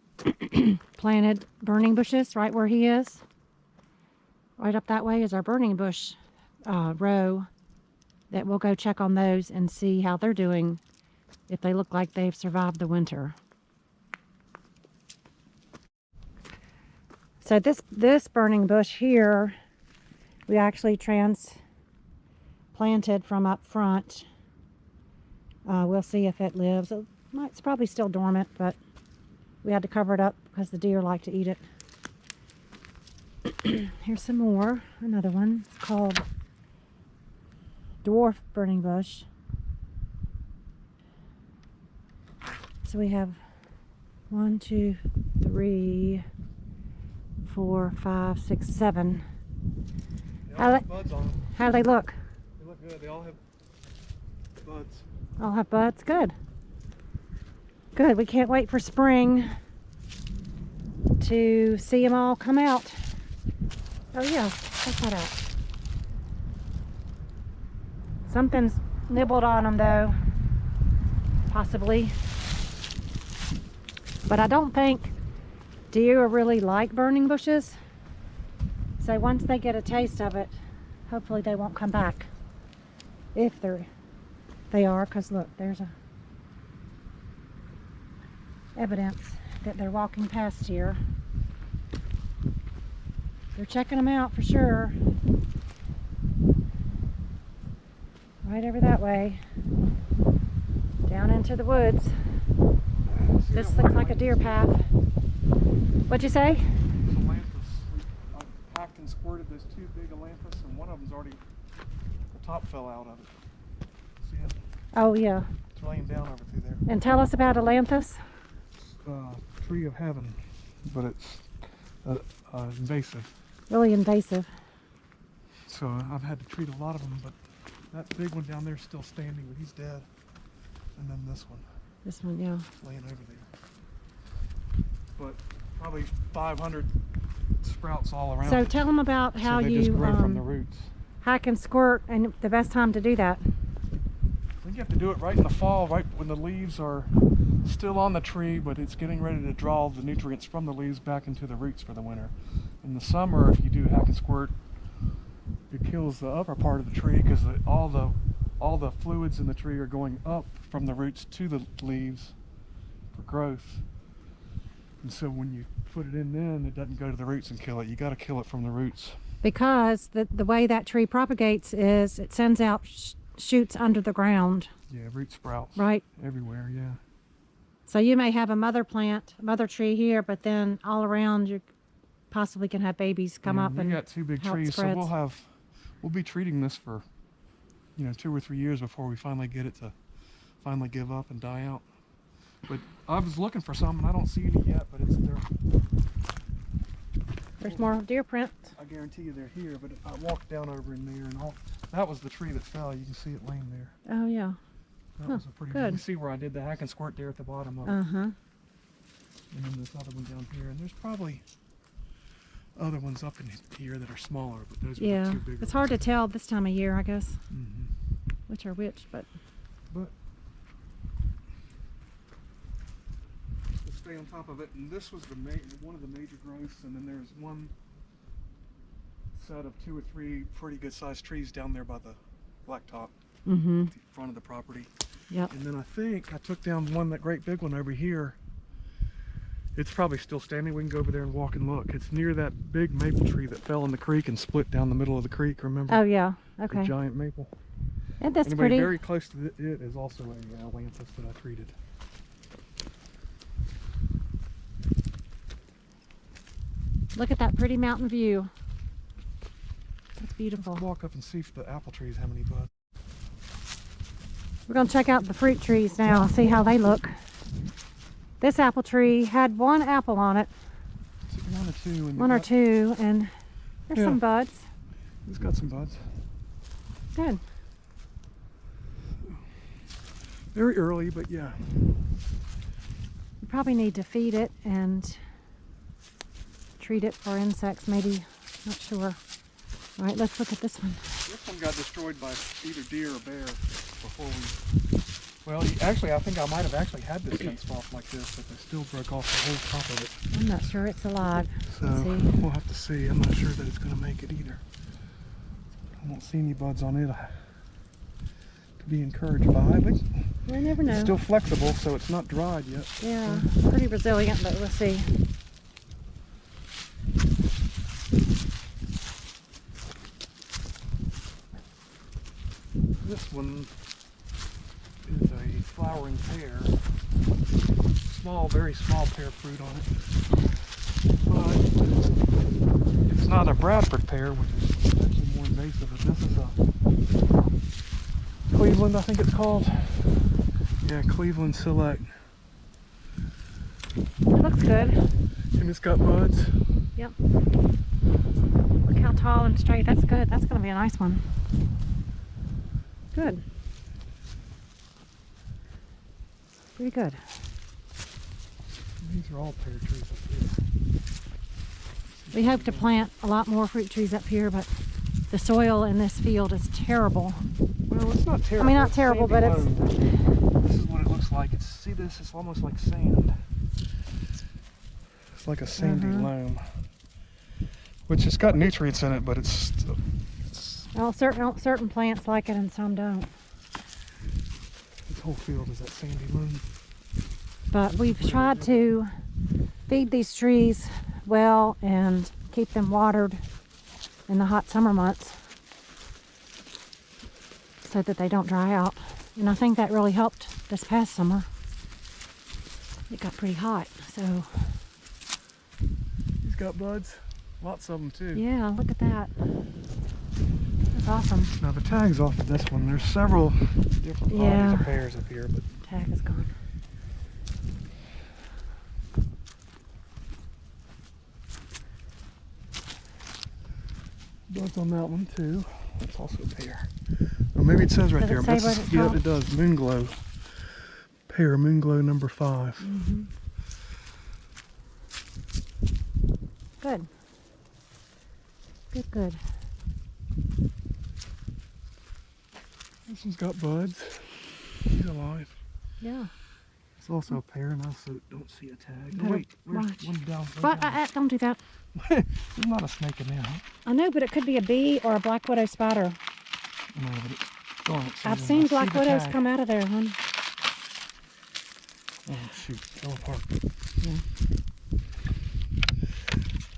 planted burning bushes, right where he is. Right up that way is our burning bush row that we'll go check on those and see how they're doing, if they look like they've survived the winter. So this burning bush here, we actually transplanted from up front. We'll see if it lives. It's probably still dormant, but we had to cover it up because the deer like to eat it. Here's some more. Another one. It's called dwarf burning bush. So we have 1, 2, 3, 4, 5, 6, 7. They all have buds on them. How do they look? They look good. They all have buds. All have buds? Good. Good. We can't wait for spring to see them all come out. Oh yeah, check that out. Something's nibbled on them though, possibly. But I don't think deer really like burning bushes. So once they get a taste of it, hopefully they won't come back. If they are, because look, there's a evidence that they're walking past here. They're checking them out for sure. Right over that way, down into the woods. This looks like a deer path. What'd you say? It's a and squirted those two big ailanthus, and one of them's already, the top fell out of it. See it? Oh, yeah. It's laying down over through there. And tell us about ailanthus. Tree of heaven, but it's invasive. Really invasive. So I've had to treat a lot of them, but that big one down there is still standing, but he's dead. And then this one. This one, yeah. Laying over there. But probably 500 sprouts all around. So tell them about how so they you just grow from the roots. hike and squirt, and the best time to do that. I think you have to do it right in the fall, right when the leaves are still on the tree, but it's getting ready to draw the nutrients from the leaves back into the roots for the winter. In the summer, if you do hack and squirt, it kills the upper part of the tree because all the fluids in the tree are going up from the roots to the leaves for growth. And so when you put it in then, it doesn't go to the roots and kill it. You got to kill it from the roots. Because the way that tree propagates is it sends out shoots under the ground. Yeah, root sprouts. Right. Everywhere, yeah. So you may have a mother plant, a mother tree here, but then all around you possibly can have babies come up. We and got two big how it trees, so spreads. we'll be treating this for 2 or 3 years before we finally get it to finally give up and die out. But I was looking for some and I don't see any yet, but it's there. There's more deer prints. I guarantee you they're here, but I walked down over in there and that was the tree that fell. You can see it laying there. Oh yeah. That Huh, was a pretty good. You can see where I did the hack and squirt there at the bottom of it. Uh-huh. And then this other one down here, and there's probably other ones up in here that are smaller, but those are Yeah. the two big It's ones. hard to tell this time of year, I guess, Mm-hmm. which are which, but But we'll stay on top of it. And this was one of the major growths, and then there's one set of 2 or 3 pretty good sized trees down there by the blacktop mm-hmm. at the front of the property. Yep. And then I think I took down that great big one over here. It's probably still standing. We can go over there and walk and look. It's near that big maple tree that fell in the creek and split down the middle of the creek, remember? Oh yeah. The Okay. giant maple. And that's Anyway, pretty. very close to it is also a ailanthus that I treated. Look at that pretty mountain view. That's beautiful. Let's walk up and see if the apple trees have any buds. We're going to check out the fruit trees now and see how they look. This apple tree had 1 apple on it. Is it 1 or 2? And 1 or 2, and there's some buds. It's got some buds. Good. Very early, but yeah. You probably need to feed it and treat it for insects, maybe. Not sure. All right, let's look at this one. This one got destroyed by either deer or bear before we... Well, actually, I think I might have actually had this fenced off like this, but they still broke off the whole top of it. I'm not sure it's alive. So Let's see. we'll have to see. I'm not sure that it's going to make it either. I don't see any buds on it to be encouraged by, but You never know. it's still flexible, so it's not dried yet. Yeah, pretty resilient, but we'll see. This one is a flowering pear. Small, very small pear fruit on it. But it's not a Bradford pear, which is actually more invasive. But this is a Cleveland, I think it's called. Yeah, Cleveland Select. It looks good. And it's got buds. Yep. Look how tall and straight. That's good. That's going to be a nice one. Good. Pretty good. These are all pear trees up here. We hope to plant a lot more fruit trees up here, but the soil in this field is terrible. Well, it's not terrible. I mean, not It's terrible, sandy but it's... loam. This is what it looks like. See this? It's almost like sand. It's like a sandy loam. Which has got nutrients in it, but it's Well, certain plants like it and some don't. this whole field is that sandy loam. But we've tried to feed these trees well and keep them watered in the hot summer months so that they don't dry out. And I think that really helped this past summer. It got pretty hot, so He's got buds. Lots of them too. Yeah, look at that. That's awesome. Now the tag's off of this one. There's several different bodies of pairs up here, but Tag is gone. buds on that one too. That's also a pair. Or maybe it says right Does it there. say what it's Yeah, called? it does. Moonglow. Pair, Moonglow number 5. Mm-hmm. Good. Good, good. This one's got buds. He's alive. Yeah. It's also a pair, and I also don't see a tag. Oh, Better wait, where's watch. one down? But don't do that. There's not a snake in there. I know, but it could be a bee or a black widow spider. No, but it's dormant. So I've I seen see black the widows tag. come out of there, hon. Oh shoot, fell apart. Yeah.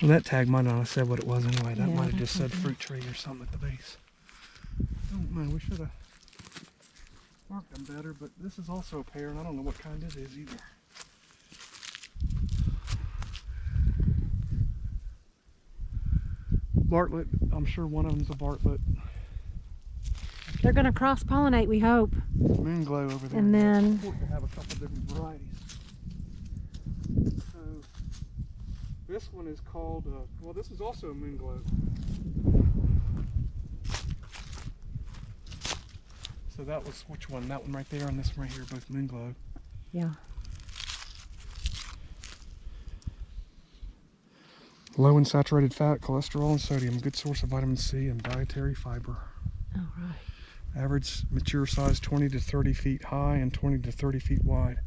Well, that tag might not have said what it was anyway. That Yeah, might have that's just said something. fruit tree or something at the base. I don't know. We should have marked them better, but this is also a pair, and I don't know what kind it is either. Bartlett, I'm sure one of them's a Bartlett. They're going to cross-pollinate, we hope. Moonglow over there. And then- It's important to have a couple different varieties. So this one is called, well, this is also a Moonglow. So that was which one? That one right there and this one right here, both Moonglow. Yeah. Low in saturated fat, cholesterol, and sodium. Good source of vitamin C and dietary fiber. All right. Average mature size 20 to 30 feet high and 20 to 30 feet wide.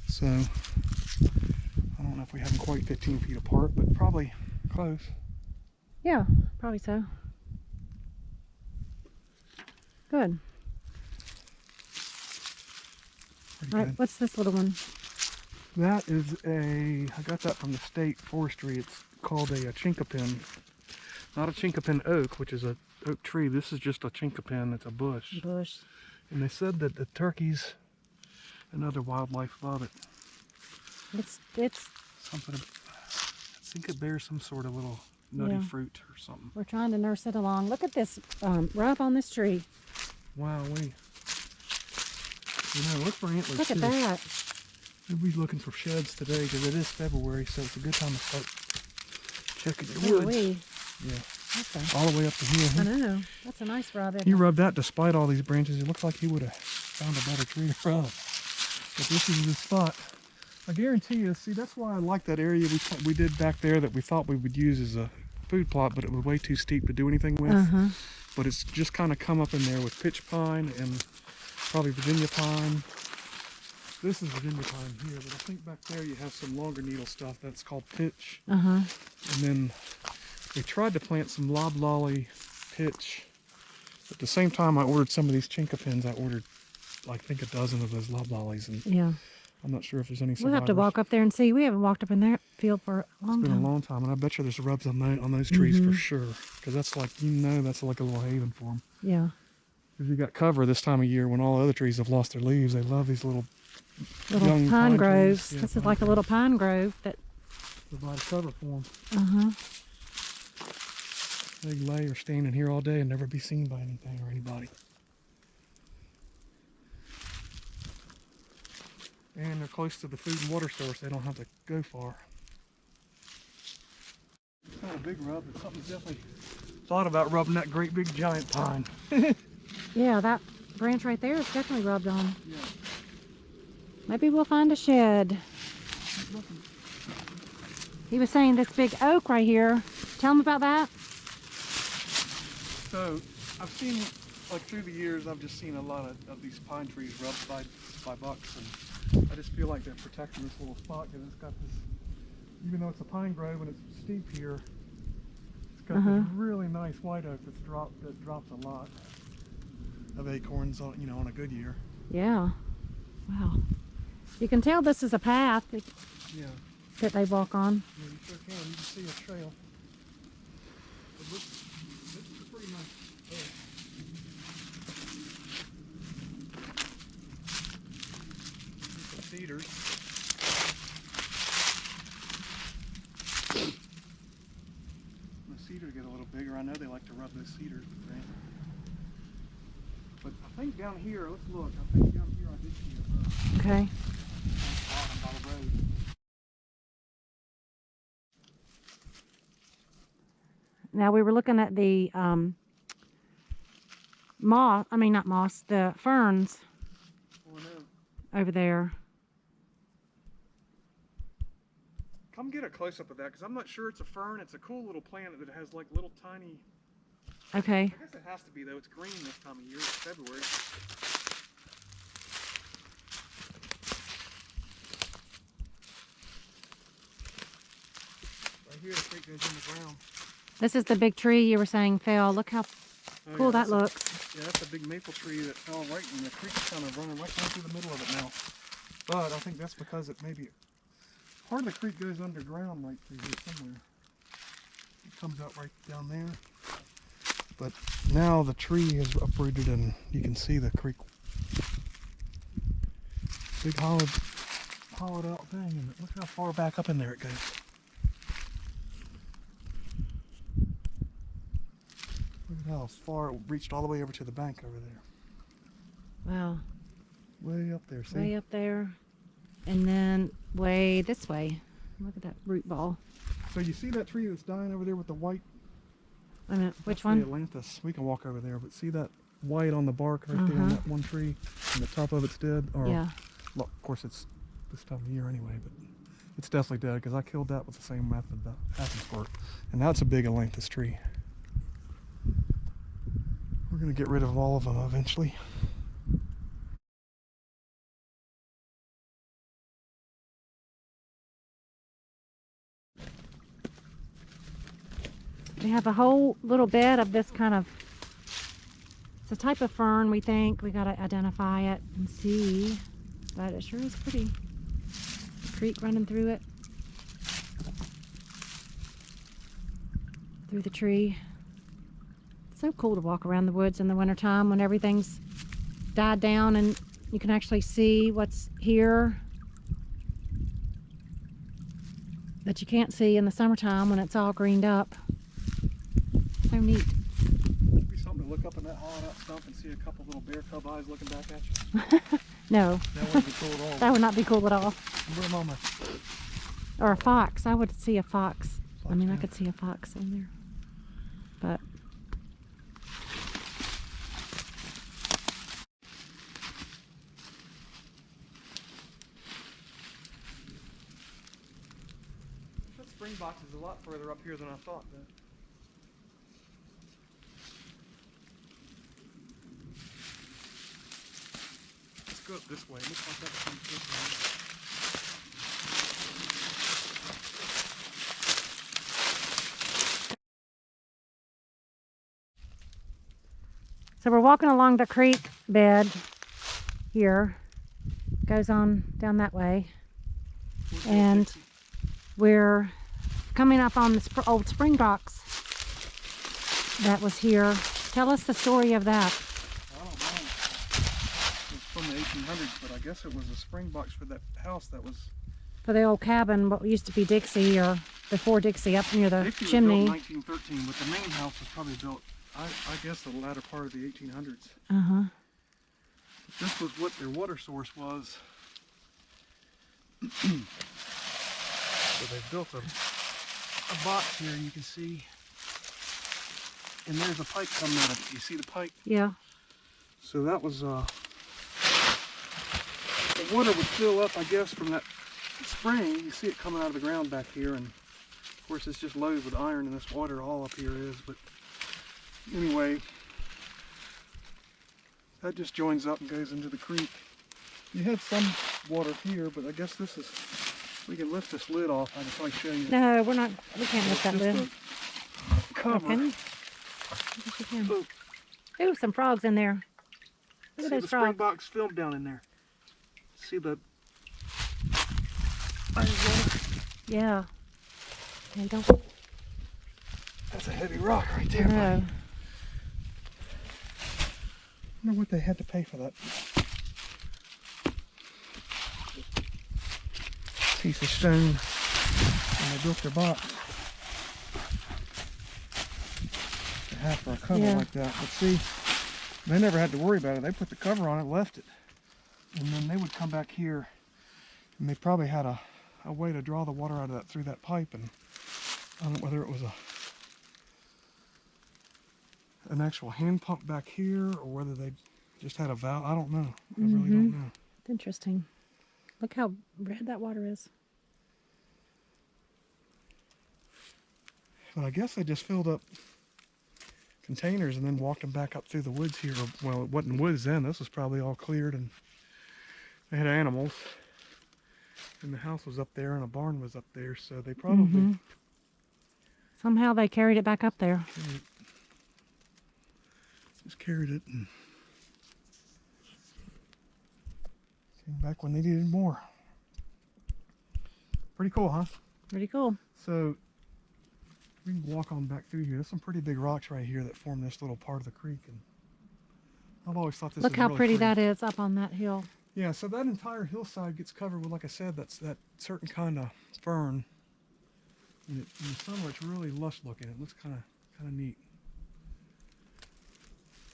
So I don't know if we have them quite 15 feet apart, but probably close. Yeah, probably so. Good. Pretty All right, good. what's this little one? That is I got that from the state forestry. It's called a chinkapin. Not a chinkapin oak, which is a oak tree. This is just a chinkapin. It's a bush. Bush. And they said that the turkeys and other wildlife love it. It's. Something, I think it bears some sort of little nutty Yeah. fruit or something. We're trying to nurse it along. Look at this rub on this tree. Wow, look for antlers Look at too. that. We'll be looking for sheds today because it is February, so it's a good time to start checking your woods. Ooh-wee. Yeah, That's all the way up to here. I know. That's a nice rub. Isn't He it? rubbed that despite all these branches. It looks like he would have found a better tree to rub. But this is the spot. I guarantee you, see, that's why I like that area we did back there that we thought we would use as a food plot, but it was way too steep to do anything with. Uh-huh. But it's just kind of come up in there with pitch pine and probably Virginia pine. This is Virginia pine here, but I think back there you have some longer needle stuff that's called pitch. Uh-huh. And then we tried to plant some loblolly pitch. At the same time I ordered some of these chinkapins. I ordered, I think, a dozen of those loblollies, and Yeah. I'm not sure if there's any We'll have to survivors. walk up there and see. We haven't walked up in that field for a long It's been time. a long time, and I bet you there's rubs on those trees for Mhm. sure. Because that's like, that's like a little haven for them. Yeah. If you got cover this time of year when all the other trees have lost their leaves, they love these little Little young pine pine groves. trees. Yeah, This is pine like a little pine grove that. provide cover for them. Uh-huh. They lay or stand in here all day and never be seen by anything or anybody. And they're close to the food and water source. They don't have to go far. It's not a big rub, but something's definitely thought about rubbing that great big giant pine. Yeah, that branch right there is definitely rubbed on. Yeah. Maybe we'll find a shed. He was saying this big oak right here. Tell him about that. So I've seen, like through the years, I've just seen a lot of these pine trees rubbed by bucks, and I just feel like they're protecting this little spot because it's got this, even though it's a pine grove and it's steep here, it's got this really nice white oak that drops a lot of acorns on, on a good year. Yeah. Wow. You can tell this is a path Yeah, that they walk on. yeah, you sure can. You can see a trail. But this is a pretty nice oak. Some cedars. get a little bigger. I know they like to rub those cedars with rain. But I think down here, let's look. I think down here I did see a Okay. bottom by the road. Now we were looking at the moss. I mean, not moss. The ferns Oh, no. over there. Come get a close-up of that, because I'm not sure it's a fern. It's a cool little plant that has like little tiny... Okay. I guess it has to be, though. It's green this time of year. It's February. Right here, the creek goes in the ground. This is the big tree you were saying fell. Look how Oh, cool yeah, that looks. Yeah, that's a big maple tree that fell right in the creek's kind of running right down through the middle of it now. But I think that's because it maybe part of the creek goes underground right through here somewhere. It comes out right down there. But now the tree is uprooted and you can see the creek. Big hollowed out thing, and look how far back up in there it goes. Look at how far it reached all the way over to the bank over there. Wow. Way up there, see? Way up there. And then way this way. Look at that root ball. So you see that tree that's dying over there with the white? Wait a minute, which That's one? the Atlantis. We can walk over there, but see that white on the bark right there on that one tree, and the top of it's dead? Or, Yeah. well, of course it's this time of year anyway, but it's definitely dead because I killed that with the same method that happens for it. And that's a big Atlantis tree. We're going to get rid of all of them eventually. We have a whole little bed of this kind of, it's a type of fern, we think. We gotta identify it and see, but it sure is pretty. The creek running through it. Through the tree. It's so cool to walk around the woods in the wintertime when everything's died down and you can actually see what's here that you can't see in the summertime when it's all greened up. So neat. It'd be something to look up in that hollowed out stump and see a couple little bear cub eyes looking back at you. No. That wouldn't be cool at all. That would not be cool at all. Where am I? Or a fox. I would see a fox. I mean, I yeah. could see a fox in there. But That spring box is a lot further up here than I thought, though. Let's go up this way. It looks like that comes this way. so we're walking along the creek bed here. Goes on down that way. And we're coming up on the old spring box that was here. Tell us the story of that. I don't know. It's from the 1800s, but I guess it was a spring box for that house that was... For the old cabin, what used to be Dixie, or before Dixie, up near the Dixie chimney. was built in 1913, but the main house was probably built, I guess, the latter part of the 1800s. Uh-huh. This was what their water source was. So they built a box here, and you can see, and there's a pipe coming out of it. You see the pipe? Yeah. So that was, the water would fill up, I guess, from that spring. You see it coming out of the ground back here, and of course it's just loaded with iron, and this water all up here is, but anyway, that just joins up and goes into the creek. You had some water here, but I guess this is, we can lift this lid off. I can probably show you. No, we can't lift that It's lid. just a cover. Okay. Yes, you can. Ooh, some frogs in there. Look at See those the frogs. spring box film down in there. See the... Yeah. Okay, don't. That's a heavy rock right I there. know. I wonder what they had to pay for that piece of stone when they built their box. have for a cover Yeah. like that. But see, they never had to worry about it. They put the cover on it, left it. And then they would come back here, and they probably had a way to draw the water out of that through that pipe. And I don't know whether it was an actual hand pump back here or whether they just had a valve. I don't know. I really don't know. It's interesting. Look how red that water is. But I guess they just filled up containers and then walked them back up through the woods here. Well, it wasn't woods then. This was probably all cleared, and they had animals. And the house was up there and a barn was up there, so they probably Somehow they carried it back up there. just carried it and came back when they needed more. Pretty cool, huh? Pretty cool. So we can walk on back through here. There's some pretty big rocks right here that form this little part of the creek, and I've always thought this Look is how really pretty that is up on that hill. Yeah, so that entire hillside gets covered with, like I said, that's that certain kind of fern. And in the summer, it's really lush looking. It looks kind of neat.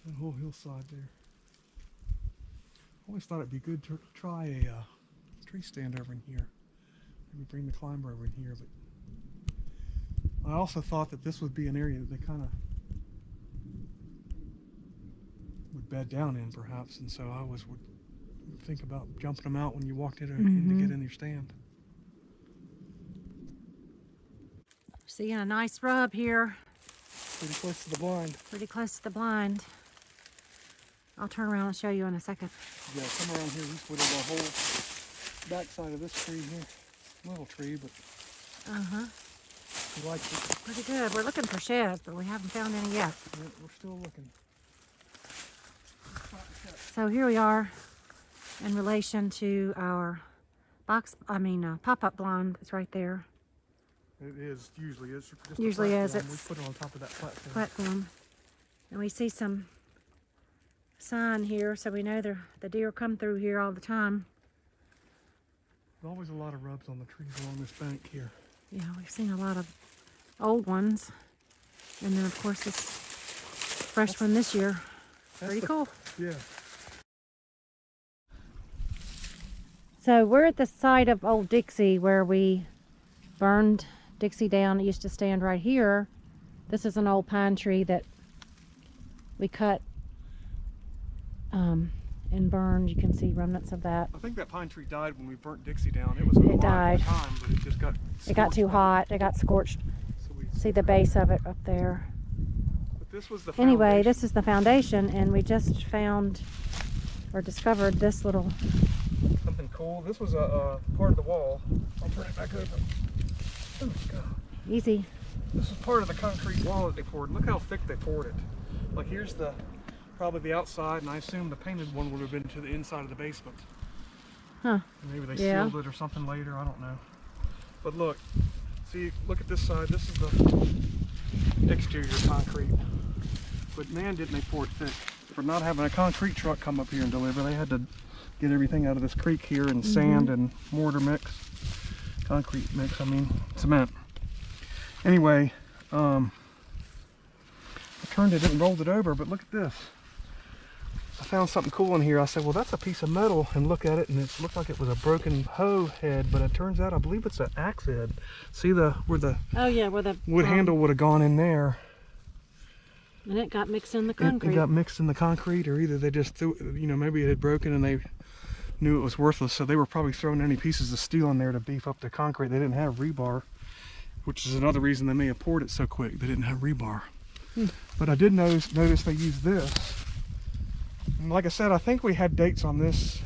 That whole hillside there. Always thought it'd be good to try a tree stand over in here. Maybe bring the climber over in here, but I also thought that this would be an area that they kind of would bed down in, perhaps, and so I would think about jumping them out when you walked in to get in your stand. Seeing a nice rub here. Pretty close to the blind. Pretty close to the blind. I'll turn around and show you in a second. Yeah, come around here. He's put in the whole backside of this tree here. Little tree, but he likes it. Pretty good. We're looking for sheds, but we haven't found any yet. Yeah, we're still looking. So here we are in relation to our pop-up blind. It's right there. It is usually is. Just Usually is. We It's put it on top of that platform. And we see some sign here, so we know the deer come through here all the time. There's always a lot of rubs on the trees along this bank here. Yeah, we've seen a lot of old ones. And then, of course, this fresh one this year. Pretty cool. Yeah. So we're at the site of Old Dixie where we burned Dixie down. It used to stand right here. This is an old pine tree that we cut and burned. You can see remnants of that. I think that pine tree died when we burnt Dixie down. It was alive died. at the time, but it just got It got too hot. It got scorched. So we See the base of it up there. But this was the Anyway, foundation. this is the foundation, and we just found or discovered this little. Something cool. This was a part of the wall. I'll turn it back over. Oh God. Easy. This is part of the concrete wall that they poured. Look how thick they poured it. Like here's probably the outside, and I assume the painted one would have been to the inside of the basement. Huh. Maybe they Yeah. sealed it or something later. I don't know. But look, see, look at this side. This is the exterior concrete. But man, didn't they pour it thick. For not having a concrete truck come up here and deliver, they had to get everything out of this creek here and sand and mortar mix. Concrete mix, I mean cement. Anyway, I turned it and rolled it over, but look at this. I found something cool in here. I said, well, that's a piece of metal, and look at it, and it looked like it was a broken hoe head, but it turns out I believe it's an axe head. See where the Oh yeah, where the wood handle would have gone in there. And it got mixed in the concrete. It got mixed in the concrete, or either they just threw, maybe it had broken and they knew it was worthless, so they were probably throwing any pieces of steel in there to beef up the concrete. They didn't have rebar, which is another reason they may have poured it so quick. They didn't have rebar. But I did notice they used this. And like I said, I think we had dates on this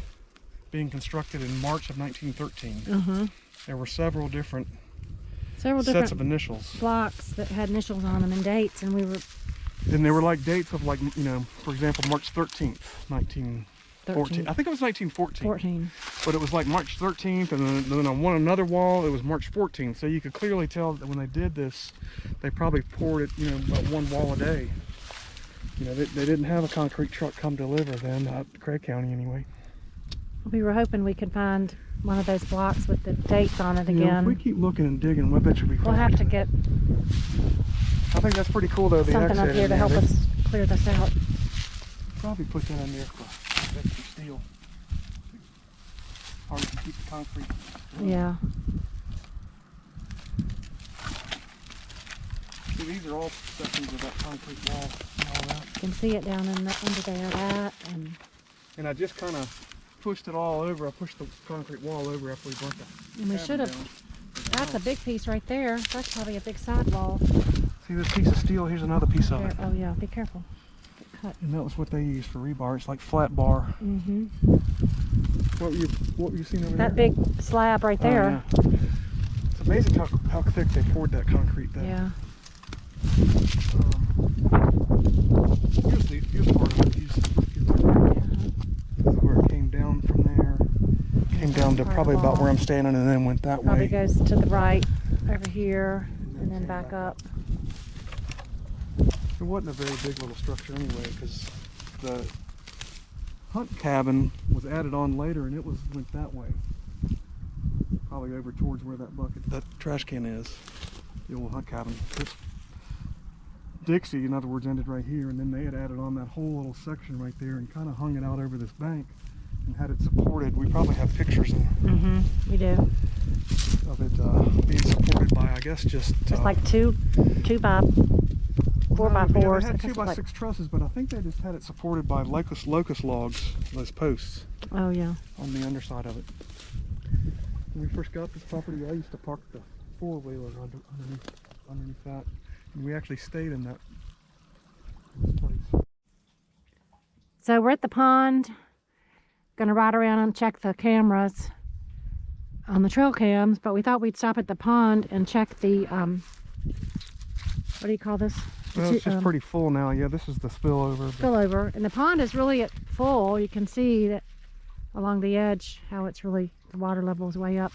being constructed in March of 1913. There were several different sets of initials. Blocks that had initials on them and dates, and we were. And they were like dates of, like, for example, March 13th, 1914. I think it was 1914. But it was like March 13th, and then on another wall it was March 14th. So you could clearly tell that when they did this, they probably poured it, about one wall a day. They didn't have a concrete truck come deliver then, not Craig County anyway. We were hoping we could find one of those blocks with the dates on it again. If we keep looking and digging, I bet you we We'll have to get I think that's pretty cool though. The something up exit here in to there. help They us clear this out. probably put that in there for extra steel. Hard to keep the concrete. Yeah. See, these are all sections of that concrete wall and all that. You can see it down in the, under there, that, And I just kind of pushed it all over. I pushed the concrete wall over after we burnt that. and we should have, that's a big piece right there. That's probably a big sidewall. See this piece of steel? Here's another piece of it. Oh yeah, be careful. Get cut. And that was what they used for rebar. It's like flat bar. Mm-hmm. What were you seeing over there? That big slab right there. Oh, yeah. It's amazing how thick they poured that concrete though. Yeah. Here's part of it. This is where it came down from there. Came down to probably about where I'm standing and then went that Probably way. goes to the right over here and then back up. It wasn't a very big little structure anyway, because the hunt cabin was added on later and it went that way. Probably over towards where that trash can is. The old hunt cabin. This Dixie, in other words, ended right here, and then they had added on that whole little section right there and kind of hung it out over this bank and had it supported. We probably have pictures We do. of it being supported by, I guess, just like two by 4x4s. They had 2x6 trusses, but I think they just had it supported by locust logs, those posts. Oh yeah. On the underside of it. When we first got this property, I used to park the four-wheeler underneath that. And we actually stayed in this place. So we're at the pond. Gonna ride around and check the cameras on the trail cams, but we thought we'd stop at the pond and check the what do you call this? Well, it's just pretty full now. Yeah, this is the spillover. Spillover, and the pond is really at full. You can see that along the edge how it's really, the water level is way up.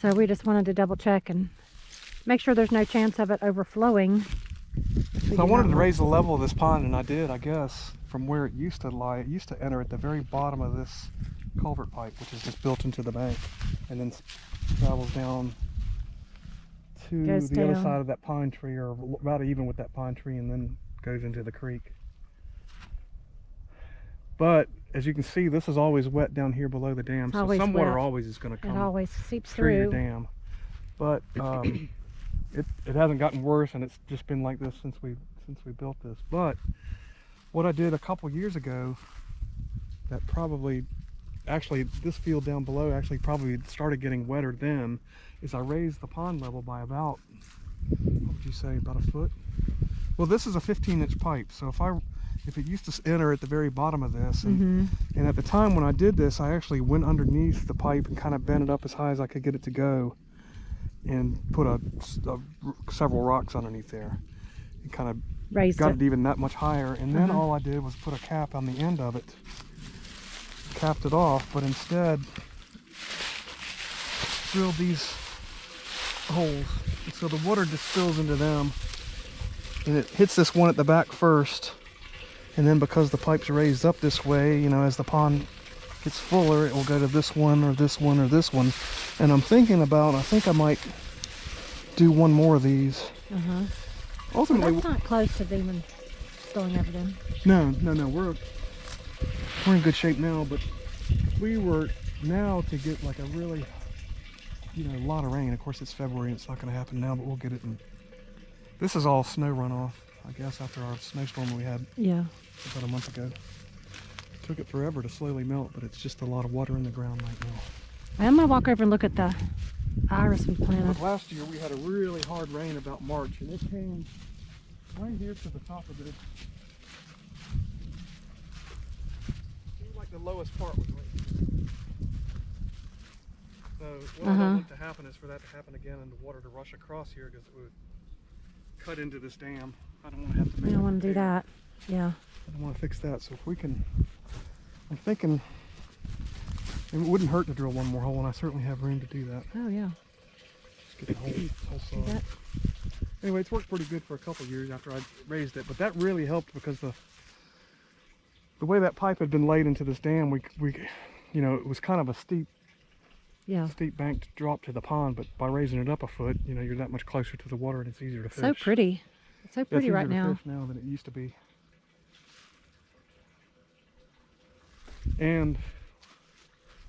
So we just wanted to double check and make sure there's no chance of it overflowing. So I wanted to raise the level of this pond, and I did, I guess, from where it used to lie. It used to enter at the very bottom of this culvert pipe, which is just built into the bank, and then travels down to the other side of that pine tree, or about even with that pine tree, and then goes into the creek. But as you can see, this is always wet down here below the dam, so some water always is going to come. It always seeps through your dam. But it hasn't gotten worse, and it's just been like this since we built this. But what I did a couple years ago, that probably, actually this field down below actually probably started getting wetter then, is I raised the pond level by about, what would you say, about a foot? Well, this is a 15-inch pipe, so if it used to enter at the very bottom of this, and at the time when I did this, I actually went underneath the pipe and kind of bent it up as high as I could get it to go, and put several rocks underneath there, and kind of got it even that much higher. And then all I did was put a cap on the end of it, capped it off, but instead drilled these holes, and so the water just spills into them, and it hits this one at the back first, and then because the pipe's raised up this way, you know, as the pond gets fuller, it will go to this one or this one or this one. And I'm thinking about, I think I might do one more of these. Ultimately, well, that's not close to even spilling over them. No, we're in good shape now, but we were now to get like a really, lot of rain. Of course, it's February and it's not going to happen now, but we'll get it. And this is all snow runoff, I guess, after our snowstorm we had about a month ago. It took it forever to slowly melt, but it's just a lot of water in the ground right now. I'm going to walk over and look at the iris we planted. But last year we had a really hard rain about March, and it came right here to the top of it. It seemed like the lowest part was right here. So what I don't want to happen is for that to happen again and the water to rush across here, because it would cut into this dam. I don't want to have to make I don't want to do that. Yeah. I don't want to fix that. So if we can, I'm thinking it wouldn't hurt to drill one more hole, and I certainly have room to do that. Oh yeah. Just get the whole side. Anyway, it's worked pretty good for a couple of years after I raised it, but that really helped because the way that pipe had been laid into this dam, we it was kind of a steep Yeah. steep bank to drop to the pond, but by raising it up a foot, you know, you're that much closer to the water and it's easier to fish. So pretty. It's so pretty right It's easier now. to fish now than it used to be. And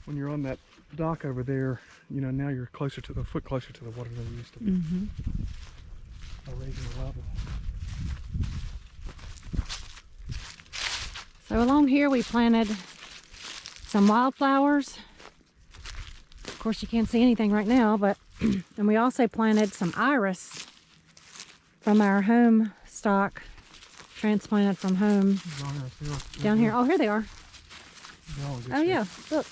when you're on that dock over there, you know, now you're closer to a foot closer to the water than you used to be. Mm-hmm. By raising the level. So along here we planted some wildflowers. Of course you can't see anything right now, but and we also planted some iris from our home stock, transplanted from home. Down here. Oh, here they are. Oh yeah, look.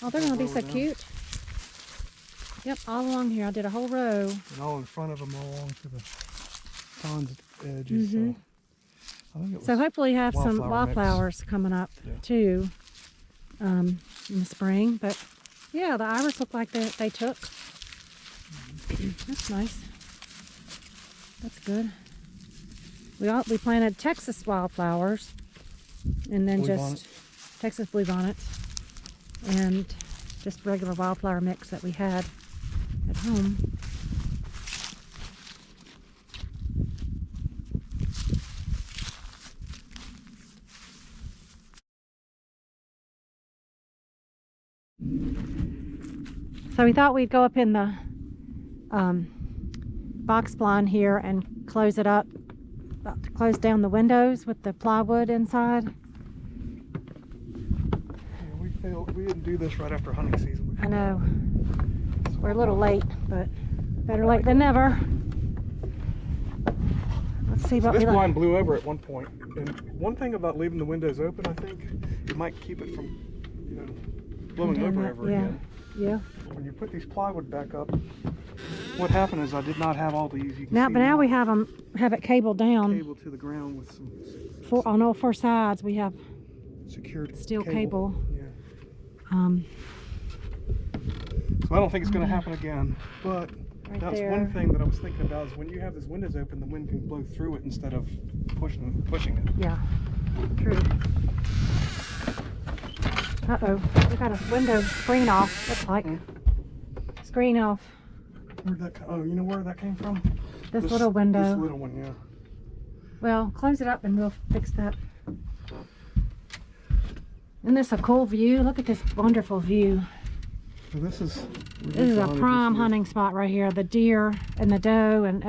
Oh, they're gonna be so cute. Yep, all along here. I did a whole row. And all in front of them, all along to the pond's edges. Mm-hmm. I think it was So hopefully have some wildflower wildflowers coming up too in the spring. But yeah, the iris look like they took. That's nice. That's good. We planted Texas wildflowers, and then just Texas bluebonnets, and just regular wildflower mix that we had at home. So we thought we'd go up in the box blind here and close it up, close down the windows with the plywood inside. Yeah, we didn't do this right after hunting season. I know. We're a little late, but better late than never. Let's see what This we like. blind blew over at one point, and one thing about leaving the windows open, I think, it might keep it from, you know, blowing over ever again. Yeah. When you put these plywood back up, what happened is I did not have all these. You can Now, see but now we have it cabled down. Cabled to the ground with some On all four sides. We have secured steel cable. Yeah. Um, So I don't think it's going to happen again, but Right that's there. one thing that I was thinking about is when you have these windows open, the wind can blow through it instead of pushing it. yeah. True. Uh-oh. We got a window screen off. Looks like. Screen off. Where'd that oh, you know where that came from? This little window. This little one, yeah. Well, close it up and we'll fix that. Isn't this a cool view? Look at this wonderful view. So this is a prime hunting spot right here. The deer and the doe and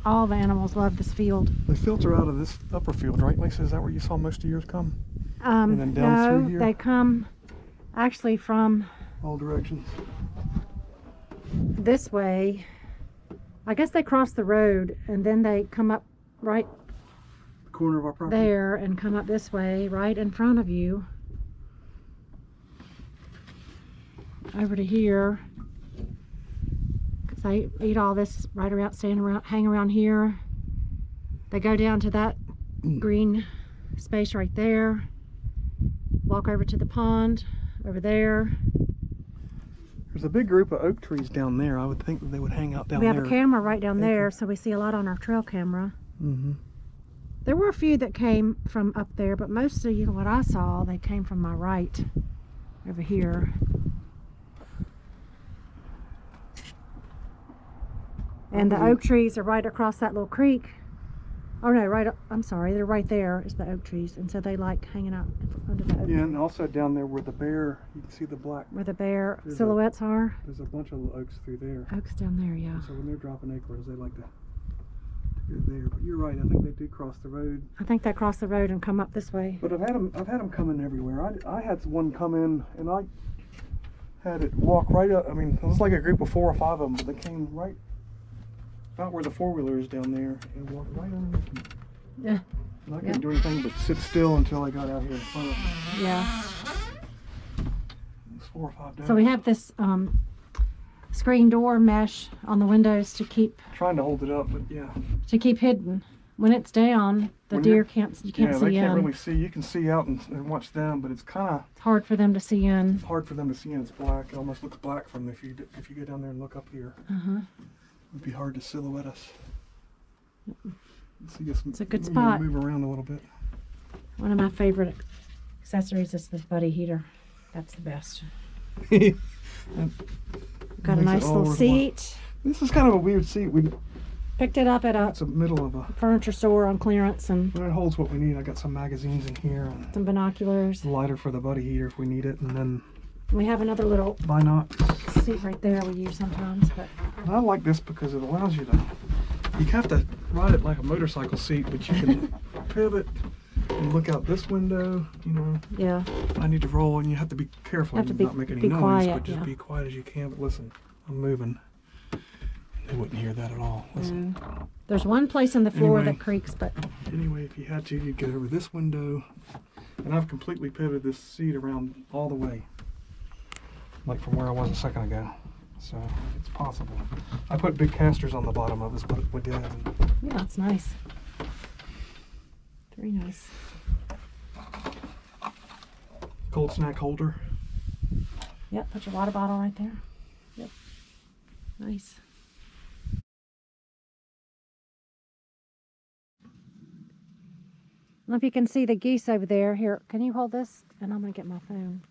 all the animals love this field. They filter out of this upper field, right, Lisa? Is that where you saw most of yours come? And then down through here? They come actually from all directions. This way. I guess they cross the road and then they come up right The corner of our property. there and come up this way right in front of you. Over to here, because they eat all this right around, hang around here. They go down to that green space right there, walk over to the pond over there. There's a big group of oak trees down there. I would think that they would hang out down We there. have a camera right down there, so we see a lot on our trail camera. Mm-hmm. There were a few that came from up there, but mostly what I saw, they came from my right over here. And the oak trees are right across that little creek. Oh no, I'm sorry, they're right there is the oak trees. And so they like hanging out under the oak. Yeah, and also down there where the bear, you can see the black. Where the bear silhouettes are. There's a bunch of little oaks through there. Oaks down there, yeah. So when they're dropping acorns, they like to go there. But you're right, I think they do cross the road. I think they cross the road and come up this way. But I've had them come in everywhere. I had one come in and I had it walk right up. I mean, it was like a group of 4 or 5 of them, but they came right about where the 4-wheeler is down there and walked right underneath me. Yeah. And I couldn't do anything but sit still until I got out here in front of them. Yeah. It was 4 or 5 days. So we have this screen door mesh on the windows to keep Trying to hold it up, but yeah. hidden. When it's down, the deer you can't see they can't in. really see. You can see out and watch them, but it's kind of It's hard for them to see in. hard for them to see, and it's black. It almost looks black from if you go down there and look up here. Uh-huh. It would be hard to silhouette us. Let's see, It's a good spot. Move around a little bit. One of my favorite accessories is the buddy heater. That's the best. That Got a makes it nice all little worthwhile. seat. This is kind of a weird seat. Picked it up at a It's the middle of a. furniture store on clearance, and But it holds what we need. I got some magazines in here and some binoculars. a lighter for the buddy heater if we need it, and then We have another little binocs. seat right there we use sometimes, but And I like this because it allows you to. You have to ride it like a motorcycle seat, but you can pivot and look out this window. You know, yeah. I need to roll, and you have to be careful Have to and be- not make any be noise, quiet, but just yeah. be quiet as you can. But listen, I'm moving. They wouldn't hear that at all. Listen. There's one place in the floor Anyway. that creaks, but Anyway, if you had to, you'd get over this window, and I've completely pivoted this seat around all the way, like from where I was a second ago. So it's possible. I put big casters on the bottom of this, but we did. yeah, it's nice. Very nice. Cold snack holder. Yep, put your water bottle right there. Yep. Nice. I don't know if you can see the geese over there. Here, can you hold this? And I'm going to get my phone.